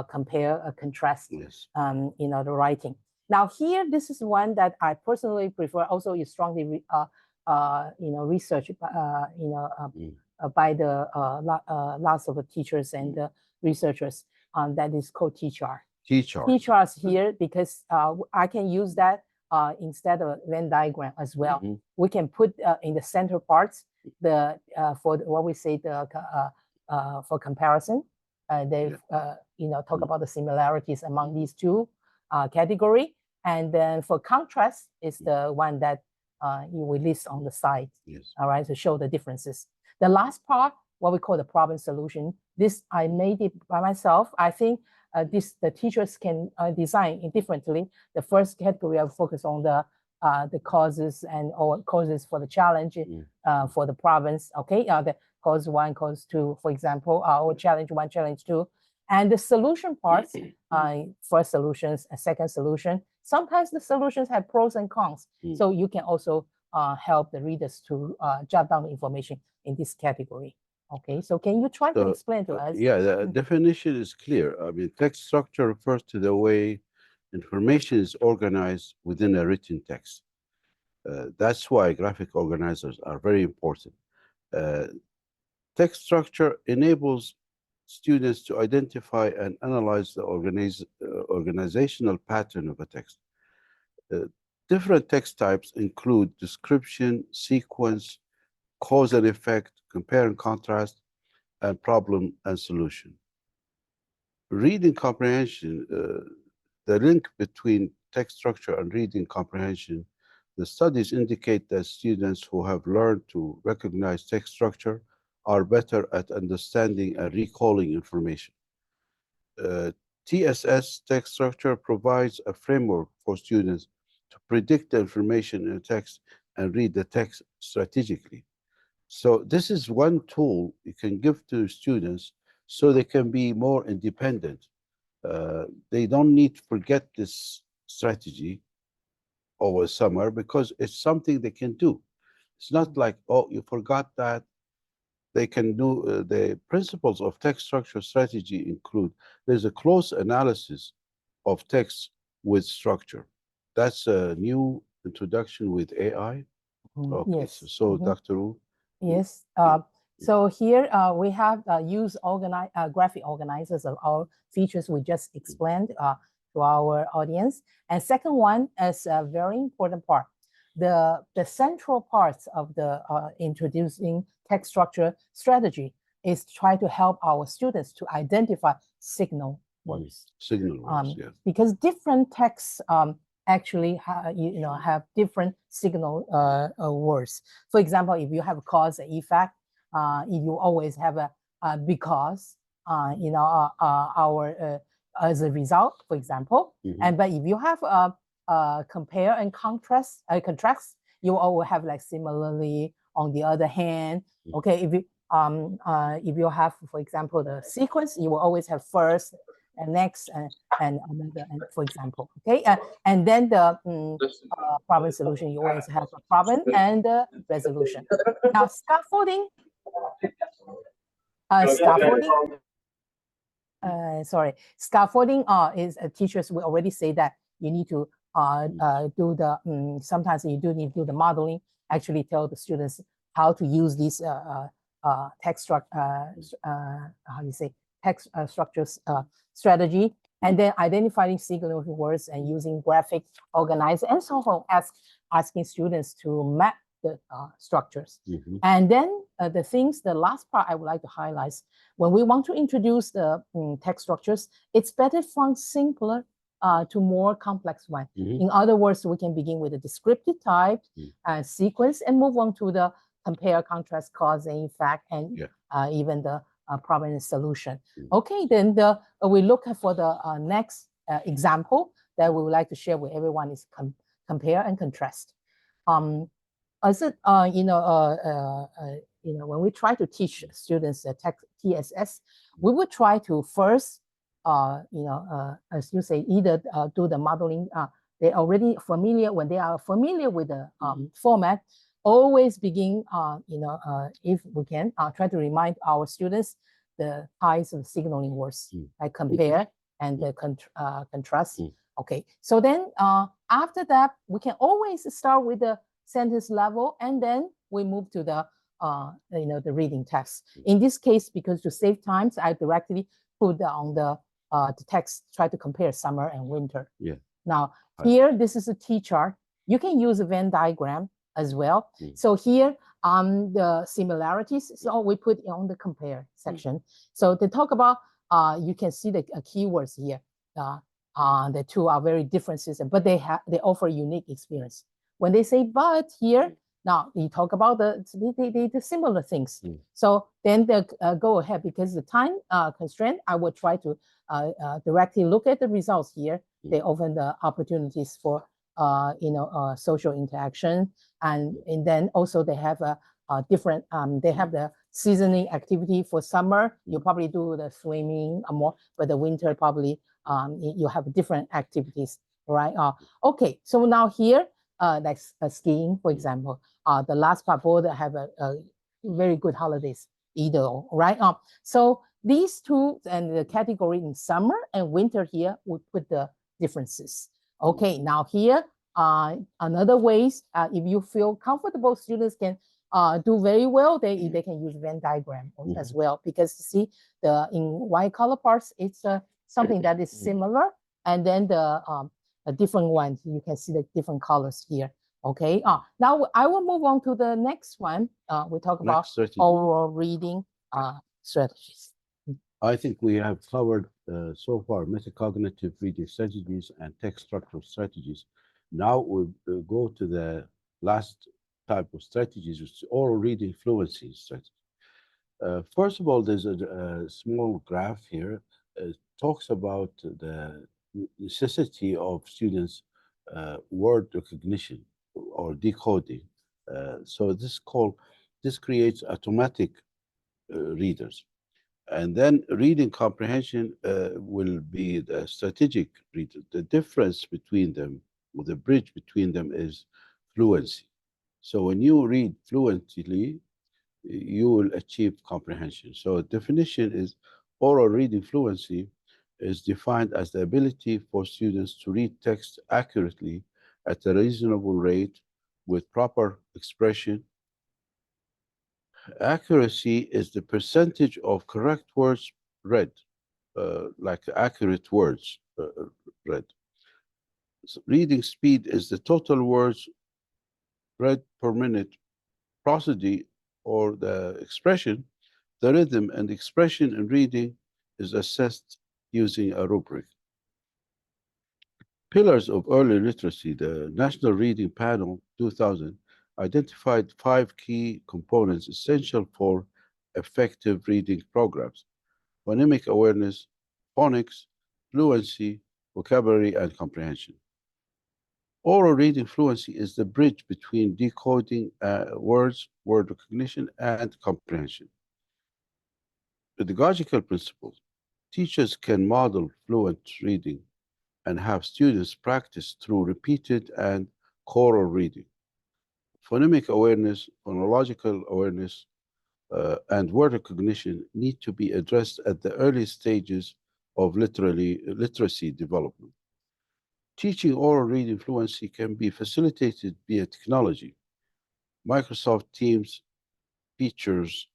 compare, contrast, the writing. Now here, this is one that I personally prefer. Also, is strongly research, by the lots of teachers and researchers. That is called T-chart. T-charts here because I can use that instead of Venn diagram as well. We can put in the center parts for what we say for comparison. They've talk about the similarities among these 2 category, and then for contrast is the one that you will list on the side. All right, to show the differences. The last part, what we call the problem solution. This I made it by myself. I think the teachers can design it differently. The first category I focus on the the causes and or causes for the challenge for the province. Okay, the cause 1, cause 2, for example, or challenge 1, challenge 2, and the solution parts. First solutions, a second solution. Sometimes the solutions have pros and cons, so you can also help the readers to jot down the information in this category. Okay, so can you try to explain to us? Yeah, the definition is clear. I mean, text structure refers to the way information is organized within a written text. That's why graphic organizers are very important. Text structure enables students to identify and analyze the organizational pattern of a text. Different text types include description, sequence, cause and effect, compare and contrast, and problem and solution. Reading comprehension, the link between text structure and reading comprehension, the studies indicate that students who have learned to recognize text structure are better at understanding and recalling information. TSS, text structure, provides a framework for students to predict the information in a text and read the text strategically. So this is one tool you can give to students so they can be more independent. They don't need to forget this strategy over summer because it's something they can do. It's not like, oh, you forgot that. They can do the principles of text structure strategy include there's a close analysis of text with structure. That's a new introduction with AI. Okay, Yes. so Dr. Wu. Yes. So here we have use graphic organizers of our features we just explained to our audience. And second one is a very important part. The central parts of the introducing text structure strategy is try to help our students to identify signal words. Signal words, yes. Because different texts actually have different signal words. For example, if you have cause and effect, if you always have a because, our as a result, for example, and but if you have a compare and contrast, you always have like similarly. On the other hand, okay, if you have, for example, the sequence, you will always have first and next and another, and for example, okay, and then the problem solution, you always have a problem and the resolution. Now scaffolding, scaffolding is teachers will already say that you need to do the sometimes you do need to do the modeling. Actually, tell the students how to use these text structures strategy, and then identifying signal words and using graphic organizer and so on, asking students to map the structures. And then the last part I would like to highlight, when we want to introduce the text structures, it's better from simpler to more complex one. In other words, we can begin with the descriptive type sequence and move on to the compare, contrast, cause, and effect, and even the problem and solution. Okay, then we look for the next example that we would like to share with everyone is compare and contrast. As it, when we try to teach students the TSS, we would try to first, as you say, either do the modeling. They're already familiar. When they are familiar with the format, always begin, if we can, try to remind our students the types of signaling words, like compare and the contrast. Okay, so then after that, we can always start with the sentence level, and then we move to the the reading text. In this case, because to save time, I directly put on the text, try to compare summer and winter. Now here, this is a T chart. You can use a Venn diagram as well. So here the similarities, so we put on the compare section. So to talk about, you can see the keywords here. The two are very different systems, but they offer unique experience. When they say but here, now you talk about the similar things. So then go ahead, because the time constraint, I will try to directly look at the results here. They open the opportunities for social interaction, and then also they have a different. They have the seasoning activity for summer. You probably do the swimming more, but the winter probably you have different activities, right? Okay, so now here, like skiing, for example, the last couple that have a very good holidays either, right? So these two and the category in summer and winter here would put the differences. Okay, now here, another ways, if you feel comfortable, students can do very well, they can use Venn diagram as well, because you see the in white color parts, it's something that is similar, and then the different ones, you can see the different colors here. Okay, now I will move on to the next one. We talk about oral reading strategies. I think we have covered so far metacognitive reading strategies and text structural strategies. Now we'll go to the last type of strategies, which is oral reading fluency strategy. First of all, there's a small graph here. It talks about the necessity of students' word recognition or decoding. So this creates automatic readers. And then reading comprehension will be the strategic reader. The difference between them, or the bridge between them, is fluency. So when you read fluently, you will achieve comprehension. So definition is oral reading fluency is defined as the ability for students to read text accurately at a reasonable rate with proper expression. Accuracy is the percentage of correct words read, like accurate words read. So reading speed is the total words read per minute. Prosody, or the expression, the rhythm and expression in reading is assessed using a rubric. Pillars of early literacy, the National Reading Panel 2000 identified 5 key components essential for effective reading programs: phonemic awareness, phonics, fluency, vocabulary, and comprehension. Oral reading fluency is the bridge between decoding words, word recognition, and comprehension. Pedagogical principles. Teachers can model fluent reading and have students practice through repeated and choral reading. Phonemic awareness, phonological awareness, and word recognition need to be addressed at the early stages of literacy development. Teaching oral reading fluency can be facilitated via technology. Microsoft Teams features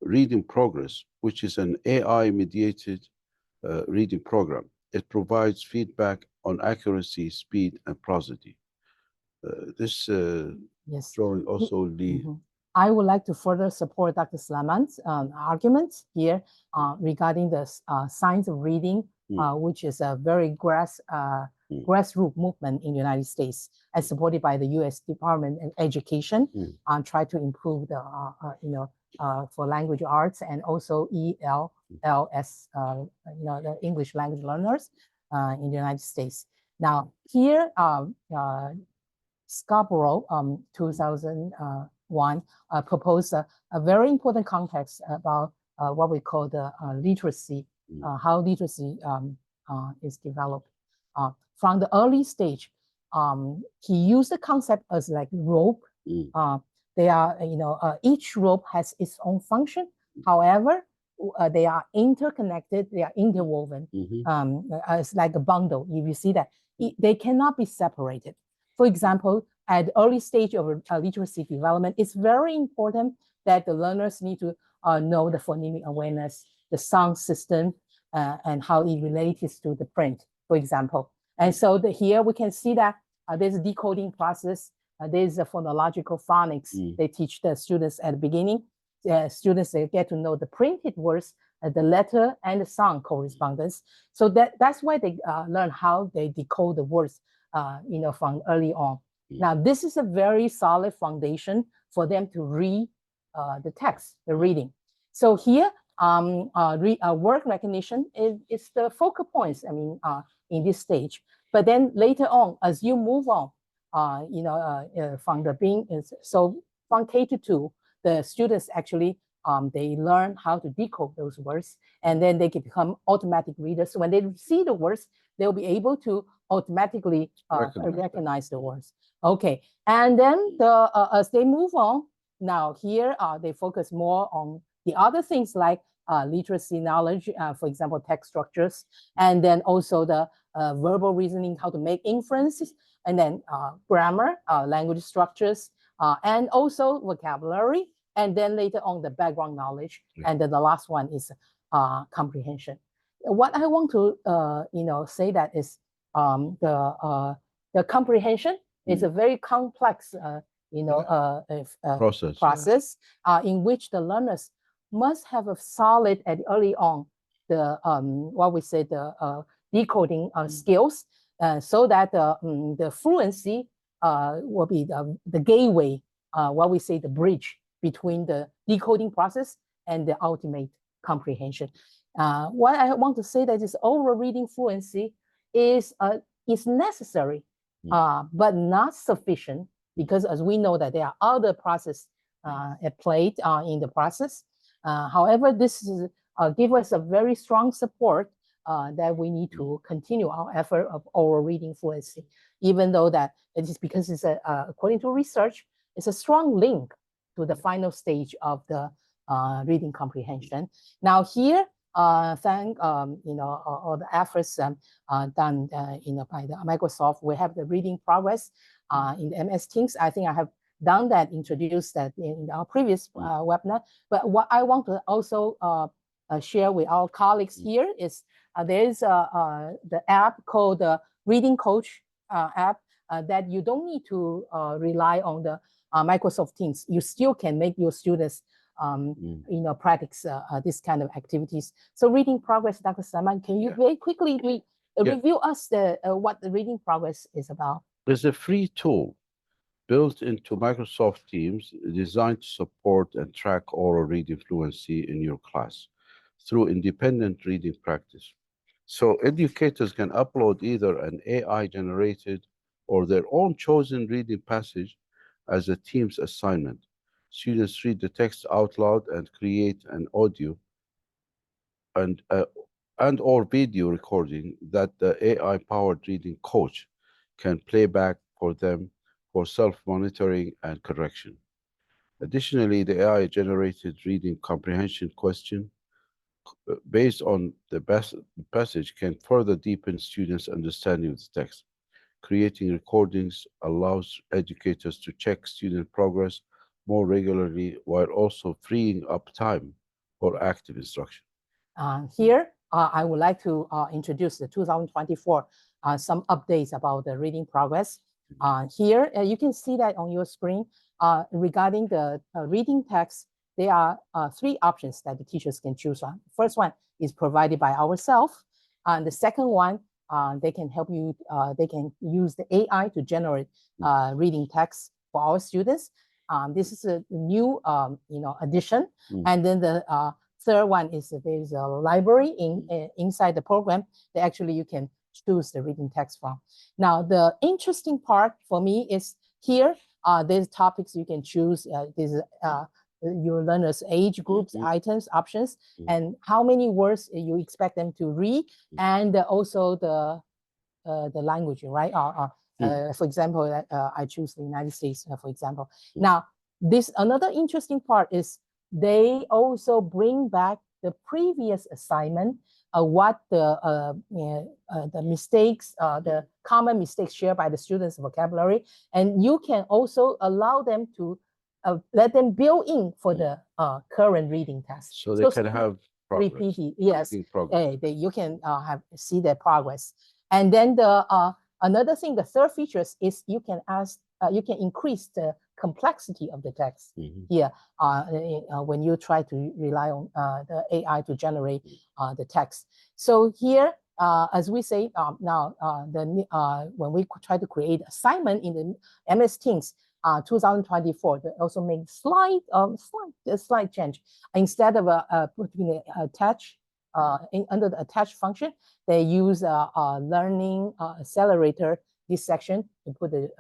Reading Progress, which is an AI-mediated reading program. It provides feedback on accuracy, speed, and prosody. This Yes. drawing also the... I would like to further support Dr. Sulaiman's arguments here regarding the science of reading, which is a very grassroots movement in the United States, and supported by the U.S. Department of Education, try to improve the for language arts, and also ELLS, the English language learners in the United States. Now here, Scarborough, 2001, proposed a very important context about what we call the literacy, how literacy is developed. From the early stage, he used the concept as like rope. They are, each rope has its own function. However, they are interconnected, they are interwoven. It's like a bundle. If you see that, they cannot be separated. For example, at the early stage of literacy development, it's very important that the learners need to know the phonemic awareness, the sound system, and how it relates to the print, for example. And so here we can see that there's a decoding process. There's a phonological phonics. They teach the students at the beginning. Students, they get to know the printed words, the letter and the sound correspondence. So that's why they learn how they decode the words, from early on. Now, this is a very solid foundation for them to read the text, the reading. So here, word recognition is the focal points, in this stage. But then later on, as you move on, from the being is so from K-2, the students actually they learn how to decode those words, and then they can become automatic readers. So when they see the words, they'll be able to automatically recognize the words. Okay, and then as they move on, now here they focus more on the other things like literacy knowledge, for example, text structures, and then also the verbal reasoning, how to make inferences, and then grammar, language structures, and also vocabulary, and then later on the background knowledge, and then the last one is comprehension. What I want to say that is the comprehension is a very complex process in which the learners must have a solid at early on the what we say the decoding skills, so that the fluency will be the gateway, what we say the bridge between the decoding process and the ultimate comprehension. What I want to say that is oral reading fluency is necessary, but not sufficient, because as we know that there are other processes at play in the process. However, this is give us a very strong support that we need to continue our effort of oral reading fluency, even though that it is because it's according to research, it's a strong link to the final stage of the reading comprehension. Now here, thank all the efforts done by the Microsoft, we have the reading progress in the MS Teams. I think I have done that, introduced that in our previous webinar. But what I want to also share with our colleagues here is there is the app called the Reading Coach app that you don't need to rely on the Microsoft Teams. You still can make your students practice this kind of activities. So reading progress, Dr. Sulaiman, can you very quickly review us what the reading progress is about? There's a free tool built into Microsoft Teams designed to support and track oral reading fluency in your class through independent reading practice. So educators can upload either an AI-generated or their own chosen reading passage as a Teams assignment. Students read the text out loud and create an audio and or video recording that the AI-powered reading coach can play back for them for self-monitoring and correction. Additionally, the AI-generated reading comprehension question based on the passage can further deepen students' understanding of the text. Creating recordings allows educators to check student progress more regularly while also freeing up time for active instruction. Here, I would like to introduce the 2024 some updates about the reading progress. Here, you can see that on your screen regarding the reading text. There are three options that the teachers can choose on. The first one is provided by ourselves. And the second one, they can help you, they can use the AI to generate reading text for our students. This is a new addition. And then the third one is there's a library inside the program that actually you can choose the reading text from. Now, the interesting part for me is here, there's topics you can choose. There's your learners' age groups, items, options, and how many words you expect them to read, and also the language, right? For example, I choose the United States, for example. Now, another interesting part is they also bring back the previous assignment, what the mistakes, the common mistakes shared by the students' vocabulary, and you can also allow them to let them build in for the current reading test. So they can have progress. Repeating, yes. Progress. You can see their progress. And then another thing, the third feature is you can increase the complexity of the text here when you try to rely on the AI to generate the text. So here, as we say now, when we try to create assignment in the MS Teams 2024, they also make slight change. Instead of putting the attach under the attach function, they use a learning accelerator this section, you put the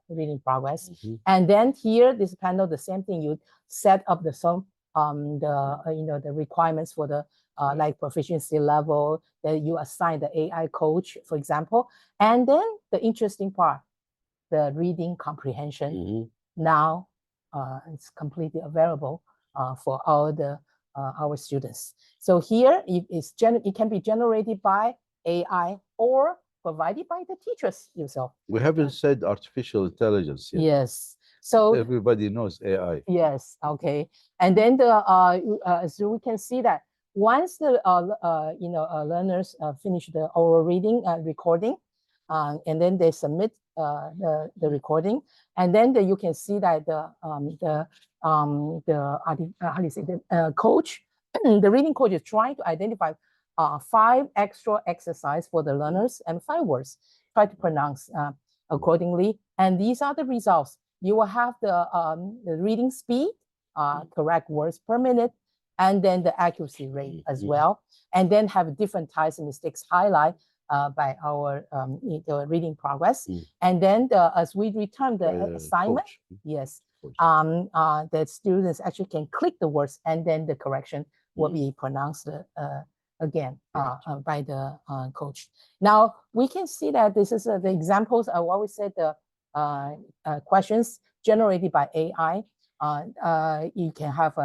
reading progress. And then here, this panel, the same thing, you set up the the requirements for the like proficiency level, that you assign the AI coach, for example. And then the interesting part, the reading comprehension. Now it's completely available for all the our students. So here it can be generated by AI or provided by the teachers yourself. We haven't said artificial intelligence yet. Yes. So everybody knows AI. Yes. Okay. And then so we can see that once the learners finish the oral reading recording, and then they submit the recording, and then you can see that the coach, the reading coach is trying to identify 5 extra exercise for the learners and 5 words. Try to pronounce accordingly, and these are the results. You will have the reading speed, correct words per minute, and then the accuracy rate as well, and then have different types of mistakes highlight by our the reading progress. And then as we return the assignment, coach. Yes, the students actually can click the words, and then the correction will be pronounced again by the coach. Now we can see that this is the examples of what we said, the questions generated by AI. You can have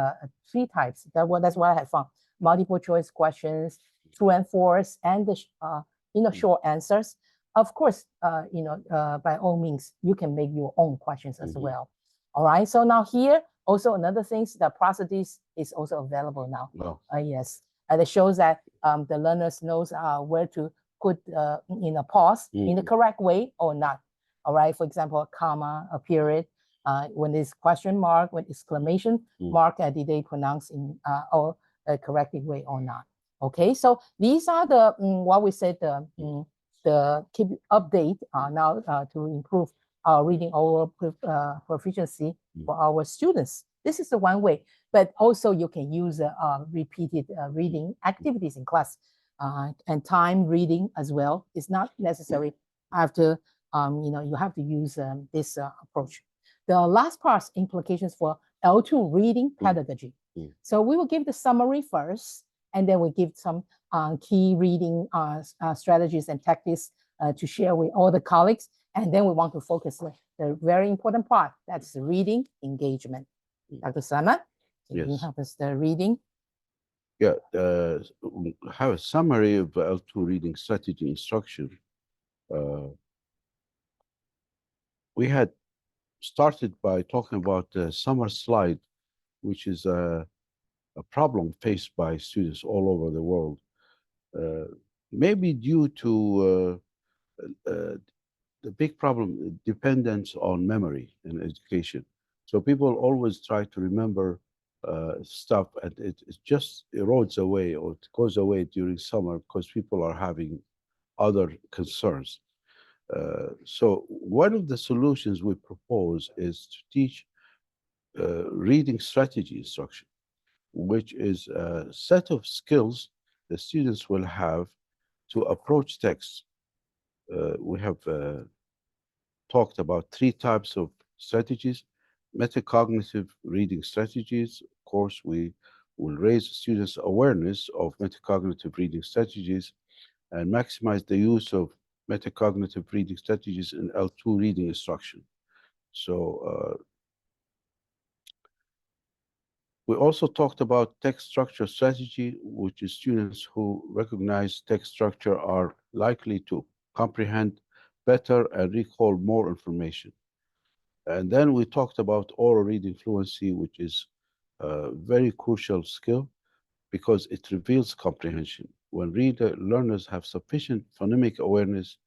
3 types. That's what I have found: multiple choice questions, true and false, and the short answers. Of course, by all means, you can make your own questions as well. All right. So now here also another thing, the process is also available now. Wow. Yes, and it shows that the learners knows where to put in a pause in the correct way or not. All right, for example, a comma, a period, when there's question mark, when exclamation mark, did they pronounce in or a corrected way or not? Okay, so these are the what we said, the keep update now to improve our reading oral proficiency for our students. This is the one way, but also you can use repeated reading activities in class and time reading as well. It's not necessary after. You have to use this approach. The last part, implications for L2 reading pedagogy. So we will give the summary first, and then we give some key reading strategies and tactics to share with all the colleagues. And then we want to focus on the very important part, that's the reading engagement. Dr. Sulaiman, can you help us the reading? Yeah, have a summary of L2 reading strategy instruction. We had started by talking about the summer slide, which is a problem faced by students all over the world, maybe due to the big problem, dependence on memory in education. So people always try to remember stuff, and it just erodes away, or it goes away during summer because people are having other concerns. So one of the solutions we propose is to teach reading strategy instruction, which is a set of skills the students will have to approach text. We have talked about 3 types of strategies: metacognitive reading strategies. Of course, we will raise students' awareness of metacognitive reading strategies and maximize the use of metacognitive reading strategies in L2 reading instruction. So we also talked about text structure strategy, which is students who recognize text structure are likely to comprehend better and recall more information. And then we talked about oral reading fluency, which is a very crucial skill because it reveals comprehension. When learners have sufficient phonemic awareness,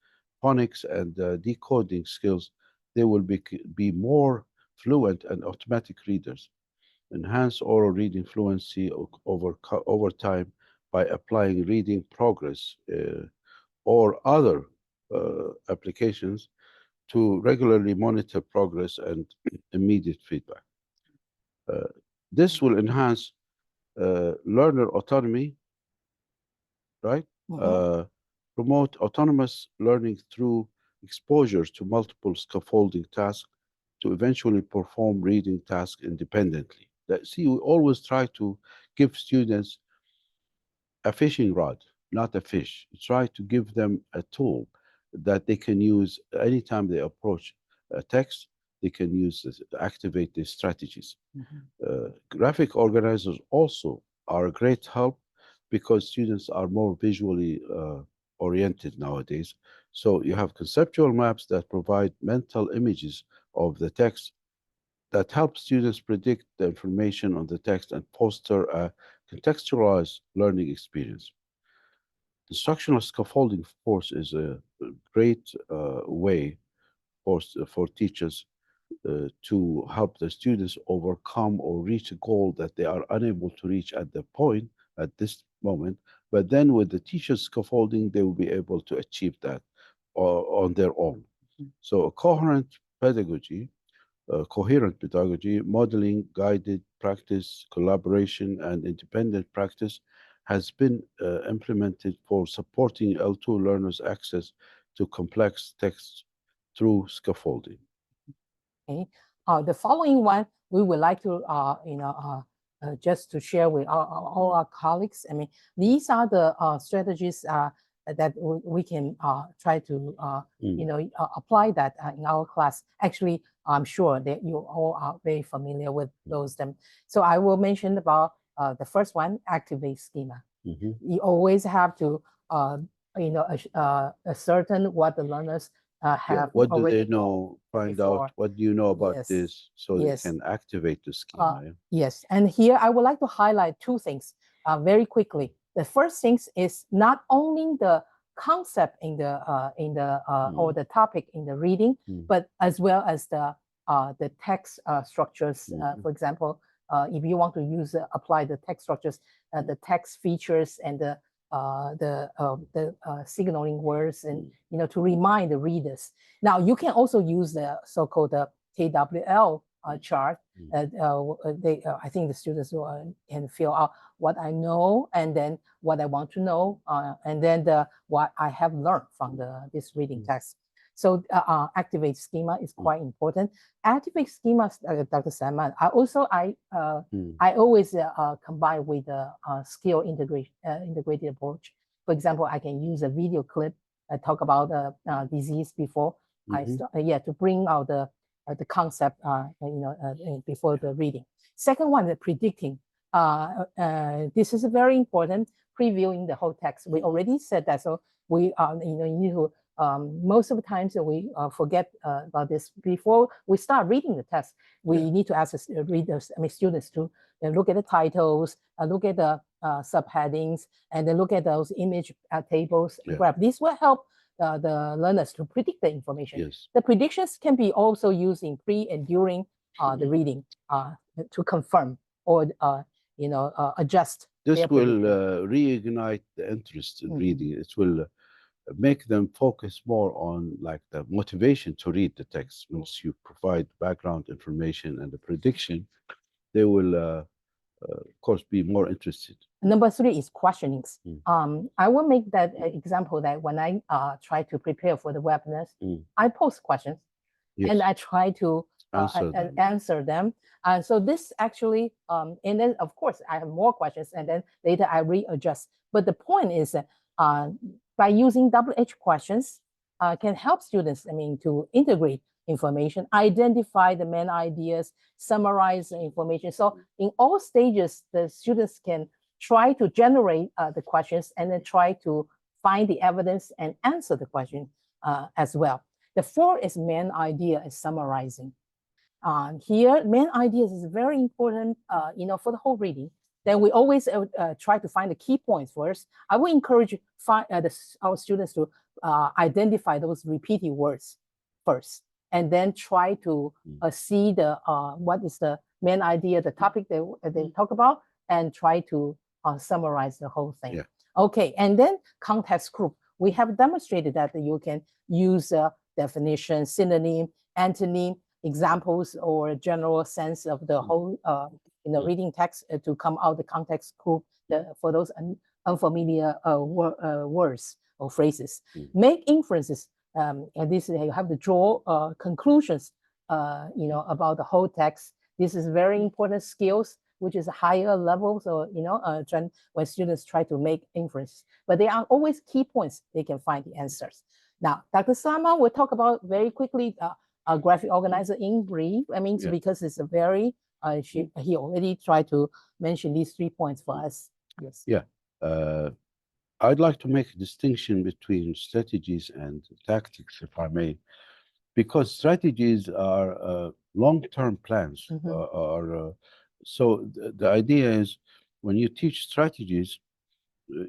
phonics, and decoding skills, they will be more fluent and automatic readers. Enhance oral reading fluency over time by applying reading progress or other applications to regularly monitor progress and immediate feedback. This will enhance learner autonomy, right? Promote autonomous learning through exposure to multiple scaffolding tasks to eventually perform reading tasks independently. See, we always try to give students a fishing rod, not a fish. We try to give them a tool that they can use anytime they approach a text. They can use this to activate these strategies. Graphic organizers also are a great help because students are more visually oriented nowadays. So you have conceptual maps that provide mental images of the text that help students predict the information on the text and foster a contextualized learning experience. Instructional scaffolding, of course, is a great way for teachers to help the students overcome or reach a goal that they are unable to reach at the point, at this moment. But then with the teacher's scaffolding, they will be able to achieve that on their own. So a coherent pedagogy, modeling, guided practice, collaboration, and independent practice has been implemented for supporting L2 learners' access to complex texts through scaffolding. Okay. The following one, we would like to, just to share with all our colleagues. I mean, these are the strategies that we can try to, apply that in our class. Actually, I'm sure that you all are very familiar with those. So I will mention about the first one, activate schema. You always have to, ascertain what the learners have what do already they know? Find before. out what do you know about Yes. this, so Yes. they can activate the schema. Yes, and here I would like to highlight two things very quickly. The first thing is not only the concept in the or the topic in the reading, but as well as the text structures. For example, if you want to apply the text structures, the text features and the signaling words, and to remind the readers. Now you can also use the so-called KWL chart. I think the students can fill out what I know, and then what I want to know, and then what I have learned from this reading text. So activate schema is quite important. Activate schema, Dr. Sulaiman. I always combine with the skill integrated approach. For example, I can use a video clip. I talk about disease before to bring out the concept, before the reading. Second one, the predicting. This is very important. Previewing the whole text. We already said that, so we you need to. Most of the times we forget about this. Before we start reading the text, we need to ask readers, students to look at the titles, look at the subheadings, and then look at those image tables. Graph. This will help the learners to predict the information. Yes. The predictions can be also used in pre and during the reading to confirm or adjust. This will reignite the interest in reading. It will make them focus more on like the motivation to read the text. Once you provide background information and the prediction, they will of course be more interested. Number 3 is questionings. I will make that example that when I try to prepare for the webinars, I post questions and I try to answer them. And so this actually, and then of course I have more questions, and then later I readjust. But the point is that by using WH questions, can help students, to integrate information, identify the main ideas, summarize the information. So in all stages, the students can try to generate the questions and then try to find the evidence and answer the question as well. The 4 is main idea is summarizing. Here, main ideas is very important, for the whole reading. Then we always try to find the key points first. I will encourage our students to identify those repeated words first, and then try to see what is the main idea, the topic they talk about, and try to summarize the whole thing. Okay, and then context group. We have demonstrated that you can use definition, synonym, antonym, examples, or general sense of the whole reading text to come out the context group for those unfamiliar words or phrases. Make inferences. and this you have to draw conclusions, about the whole text. This is very important skills, which is higher levels, or when students try to make inference. But they are always key points. They can find the answers. Now, Dr. Sulaiman will talk about very quickly a graphic organizer in brief. I mean, because it's a very he already tried to mention these 3 points for us. Yes. Yeah. I'd like to make a distinction between strategies and tactics, if I may, because strategies are long-term plans. So the idea is when you teach strategies,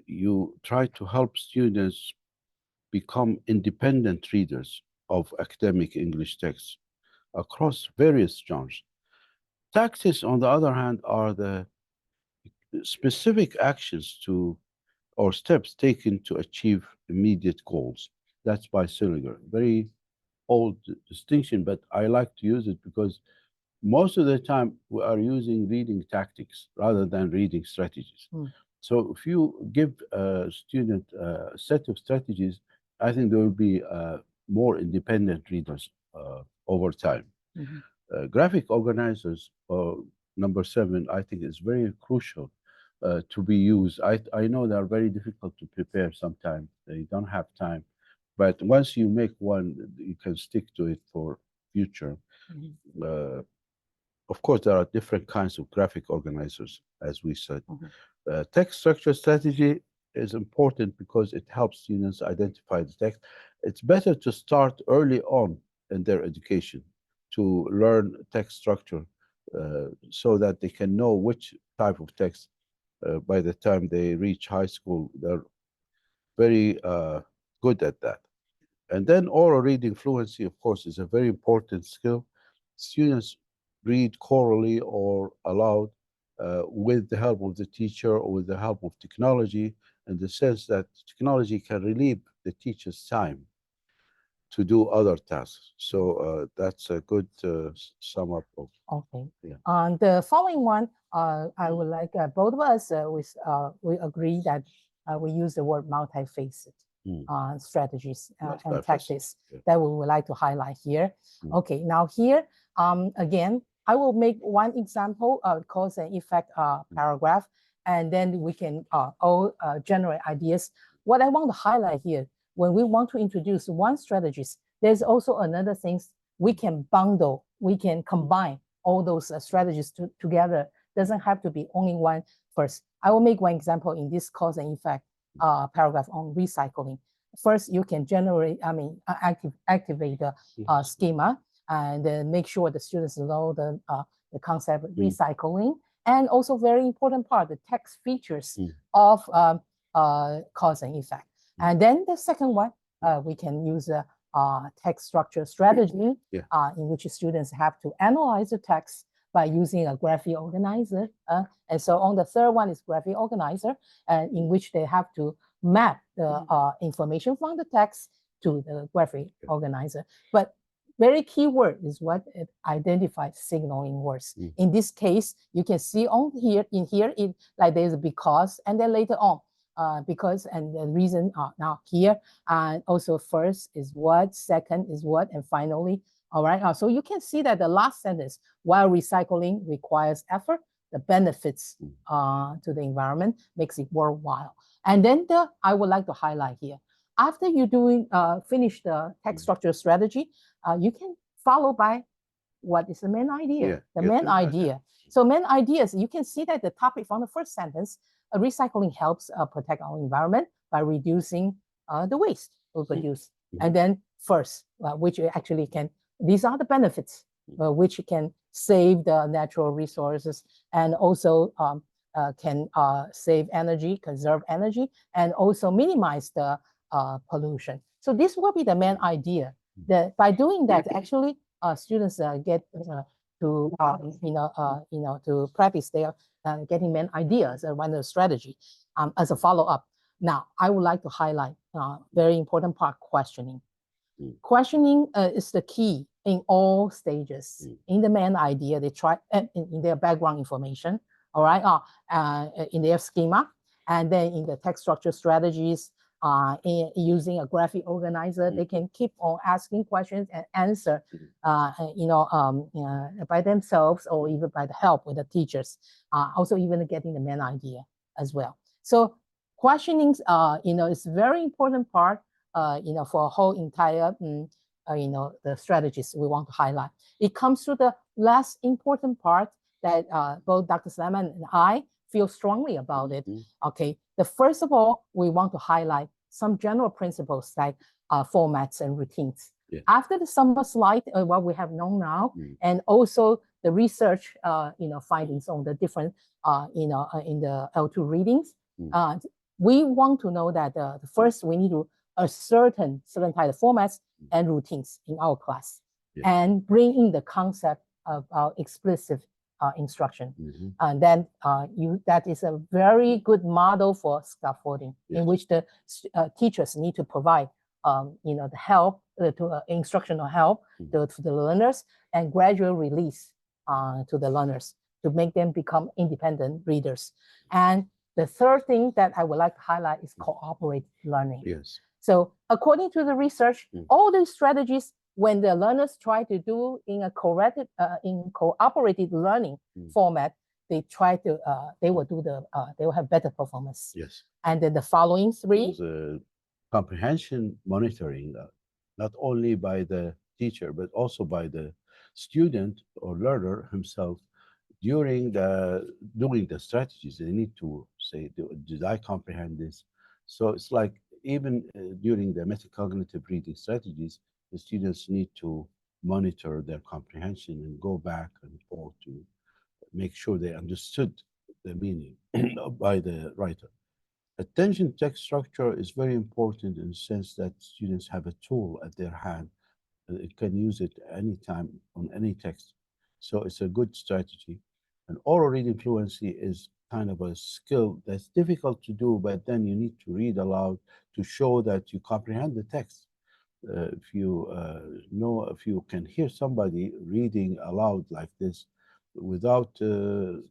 you try to help students become independent readers of academic English texts across various genres. Tactics, on the other hand, are the specific actions or steps taken to achieve immediate goals. That's by Silliger. Very old distinction, but I like to use it because most of the time we are using reading tactics rather than reading strategies. So if you give a student a set of strategies, I think there will be more independent readers over time. Graphic organizers, number 7, I think is very crucial to be used. I know they are very difficult to prepare sometimes. They don't have time. But once you make one, you can stick to it for future. Of course, there are different kinds of graphic organizers, as we said. Text structure strategy is important because it helps students identify the text. It's better to start early on in their education to learn text structure so that they can know which type of text by the time they reach high school. They're very good at that. And then oral reading fluency, of course, is a very important skill. Students read chorally or aloud with the help of the teacher or with the help of technology, in the sense that technology can relieve the teacher's time to do other tasks. So that's a good sum up of. Okay. Yeah. On the following one, I would like both of us we agree that we use the word multifaceted strategies and tactics that we would like to highlight here. Okay, now here again, I will make one example cause and effect paragraph, and then we can all generate ideas. What I want to highlight here, when we want to introduce one strategist, there's also another things we can bundle, we can combine all those strategies together. Doesn't have to be only one first. I will make one example in this cause and effect paragraph on recycling. First, you can generate, activate the schema and then make sure the students know the concept of recycling. And also very important part, the text features of cause and effect. And then the second one, we can use a text structure strategy in which students have to analyze the text by using a graphic organizer. And so on the third one is graphic organizer, in which they have to map the information from the text to the graphic organizer. But very key word is what it identifies signaling words. In this case, you can see on here, like there's a because, and then later on, because and the reason now here, and also first is what, second is what, and finally, all right. So you can see that the last sentence, while recycling requires effort, the benefits to the environment makes it worthwhile. And then I would like to highlight here, after you finish the text structure strategy, you can follow by what is the main idea, the main idea. So main ideas, you can see that the topic from the first sentence, recycling helps protect our environment by reducing the waste we produce. And then first, which actually can, these are the benefits which can save the natural resources and also can save energy, conserve energy, and also minimize the pollution. So this will be the main idea. That by doing that, actually, students get to to practice their getting main ideas around the strategy as a follow-up. Now, I would like to highlight very important part: questioning. Questioning is the key in all stages. In the main idea, they try in their background information, all right, in their schema, and then in the text structure strategies, using a graphic organizer. They can keep on asking questions and answer, by themselves or even by the help with the teachers. Also even getting the main idea as well. So questioning, is a very important part, for a whole entire, the strategies we want to highlight. It comes to the last important part that both Dr. Sulaiman and I feel strongly about it. Okay, the first of all, we want to highlight some general principles like formats and routines. Yeah. After the summer slide, what we have known now, and also the research, findings on the different, in the L2 readings, we want to know that first we need to a certain type of formats and routines in our class, and bring in the concept of explicit instruction. And then that is a very good model for scaffolding, in which the teachers need to provide the help, to instructional help to the learners, and gradual release to the learners to make them become independent readers. And the third thing that I would like to highlight is cooperative learning. Yes. So according to the research, all these strategies, when the learners try to do in a cooperative learning format, they will have better performance. Yes. And then the following three. Comprehension monitoring, not only by the teacher, but also by the student or learner himself. During doing the strategies, they need to say, did I comprehend this? So it's like even during the metacognitive reading strategies, the students need to monitor their comprehension and go back and forth to make sure they understood the meaning by the writer. Attention text structure is very important in the sense that students have a tool at their hand. It can use it anytime on any text. So it's a good strategy. And oral reading fluency is kind of a skill that's difficult to do, but then you need to read aloud to show that you comprehend the text. If you can hear somebody reading aloud like this without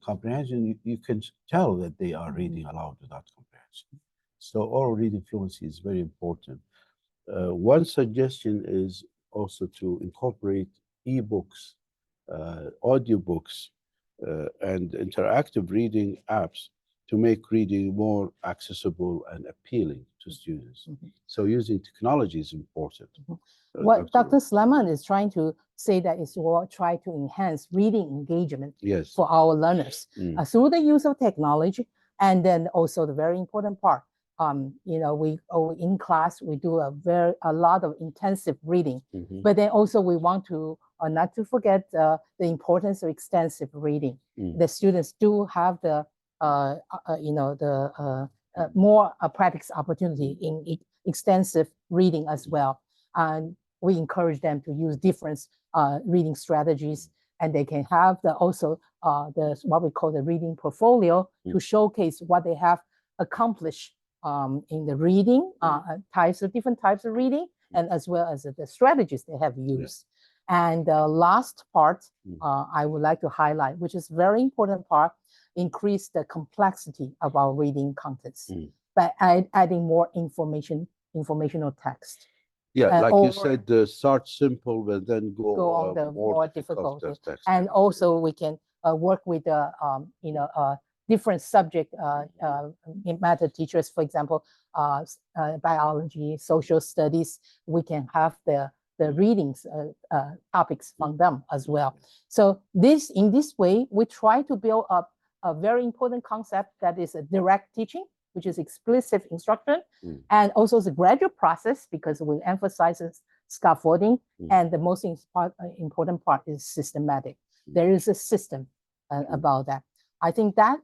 comprehension, you can tell that they are reading aloud without comprehension. So oral reading fluency is very important. One suggestion is also to incorporate ebooks, audiobooks, and interactive reading apps to make reading more accessible and appealing to students. So using technology is important. What Dr. Sulaiman is trying to say that is we'll try to enhance reading engagement for our learners through the use of technology. And then also the very important part, we in class, we do a lot of intensive reading, but then also we want to not to forget the importance of extensive reading. The students do have the more practice opportunity in extensive reading as well. And we encourage them to use different reading strategies, and they can have also what we call the reading portfolio to showcase what they have accomplished in the reading, different types of reading, and as well as the strategies they have used. And the last part I would like to highlight, which is very important part, increase the complexity of our reading contents by adding more informational text. Yeah, like you said, start simple, but then go on the more difficult text. And also we can work with different subject matter teachers, for example, biology, social studies. We can have the readings topics from them as well. So in this way, we try to build up a very important concept that is a direct teaching, which is explicit instruction, and also the gradual process, because we emphasize scaffolding, and the most important part is systematic. There is a system about that. I think that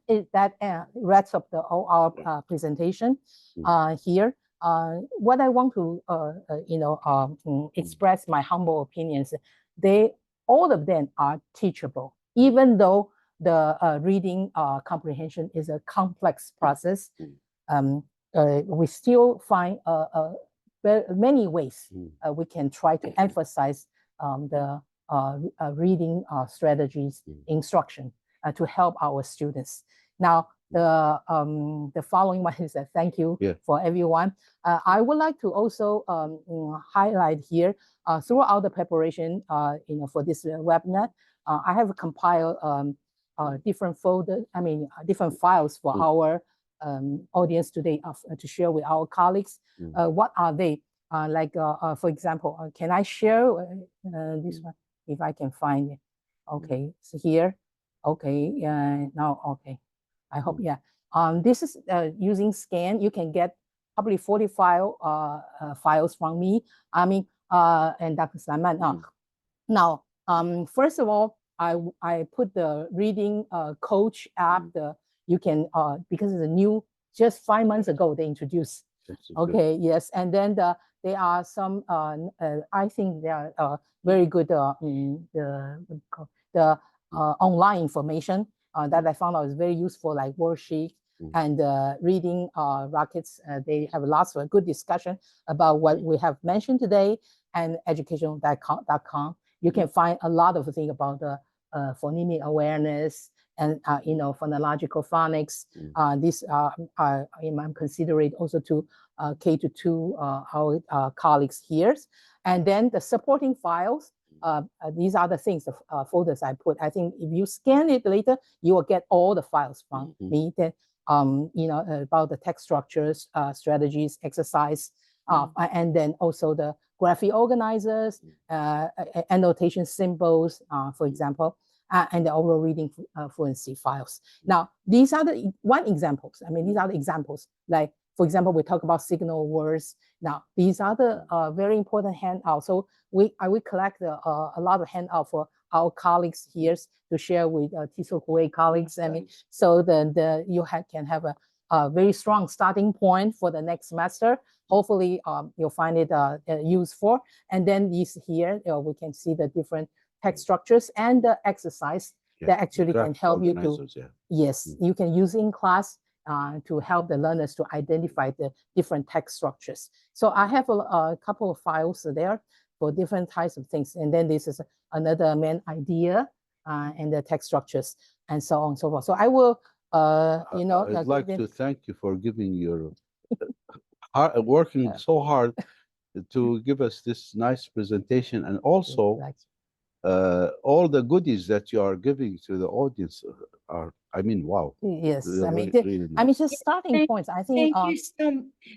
wraps up our presentation here. What I want to express my humble opinions. All of them are teachable, even though the reading comprehension is a complex process. We still find many ways we can try to emphasize the reading strategies, instruction to help our students. Now, the following one is a thank you for everyone. I would like to also highlight here throughout the preparation, for this webinar, I have compiled different different files for our audience today to share with our colleagues. What are they? For example, can I share this one if I can find it? Okay, so here. Okay, now, okay. I hope, yeah. This is using scan. You can get probably 40 files from me. And Dr. Sulaiman. Now, first of all, I put the reading coach app. You can because it's a new, just 5 months ago they introduced. Okay, yes, and then there are some. I think they are very good. The online information that I found out is very useful, like worksheet and reading rockets. They have lots of good discussion about what we have mentioned today, and educational.com. You can find a lot of things about the phonemic awareness and phonological phonics. These I'm considering also to cater to our colleagues here. And then the supporting files. These are the things, the folders I put. I think if you scan it later, you will get all the files from me. Then about the text structures, strategies, exercise, and then also the graphic organizers, annotation symbols, for example, and the overall reading fluency files. Now, these are the examples. I mean, these are the examples. Like, for example, we talk about signal words. Now, these are the very important handouts. So we collect a lot of handouts for our colleagues here to share with TESOL Kuwait colleagues. I mean, so then you can have a very strong starting point for the next semester. Hopefully, you'll find it useful. And then these here, we can see the different text structures and the exercise that actually can help you to, you can use in class to help the learners to identify the different text structures. So I have a couple of files there for different types of things. And then this is another main idea and the text structures and so on and so forth. So I will, I'd like to thank you for giving your working so hard to give us this nice presentation, and also all the goodies that you are giving to the audience are, I mean, wow. Yes, Really, I mean, really nice. I mean, just starting points. I think.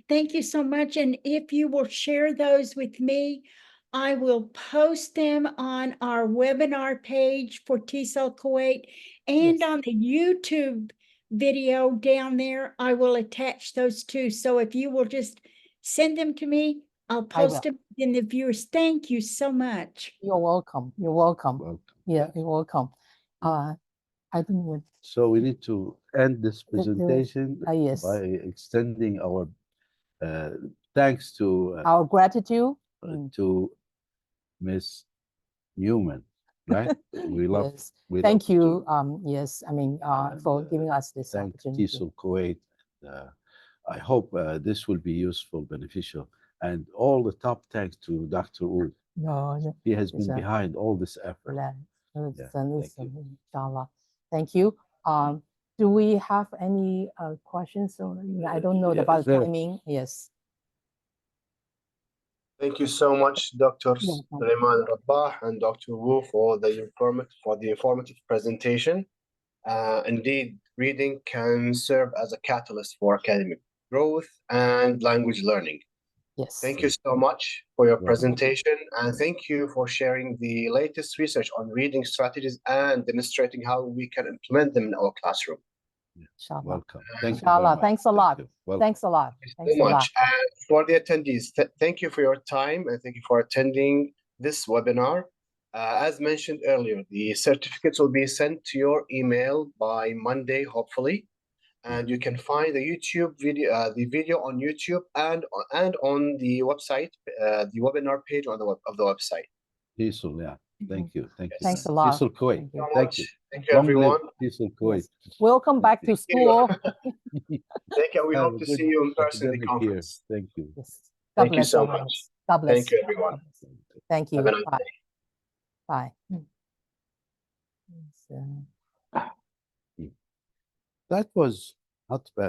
Thank you so much. And if you will share those with me, I will post them on our webinar page for TESOL Kuwait, and on the YouTube video down there. I will attach those too. So if you will just send them to me, I'll post them in the viewers. Thank you so much. You're welcome. You're welcome. Yeah, you're welcome. I think so we need to end this presentation by extending our thanks to our gratitude to Miss Newman, right? We love. Yes. Thank you. Yes, I mean, for giving us this opportunity. TESOL Kuwait. I hope this will be useful, beneficial, and all the top thanks to Dr. Wood. No, he has been behind all this effort. Inshallah. Thank you. Do we have any questions? I don't know about the timing. Yes. Thank you so much, Dr. Sulaiman Alrabah and Dr. Wu for the informative presentation. Indeed, reading can serve as a catalyst for academic growth and language learning. Yes. Thank you so much for your presentation, and thank you for sharing the latest research on reading strategies and demonstrating how we can implement them in our classroom. Welcome. Thank you. Inshallah. Thanks a lot. Thanks a lot. Thanks so much. And for the attendees, thank you for your time, and thank you for attending this webinar. As mentioned earlier, the certificates will be sent to your email by Monday, hopefully. And you can find the YouTube video, the video on YouTube and on the website, the webinar page on of the website. TESOL, yeah. Thank you. Thank you. Thanks a lot. TESOL Kuwait. Thank you. Thank you, everyone. TESOL Kuwait. Welcome back to school. Thank you. We hope to see you in person at the conference. Thank you. Yes. Thank you so much. God bless. Thank you, everyone. Thank you. Have a nice Bye. day. Bye. That was Not bad.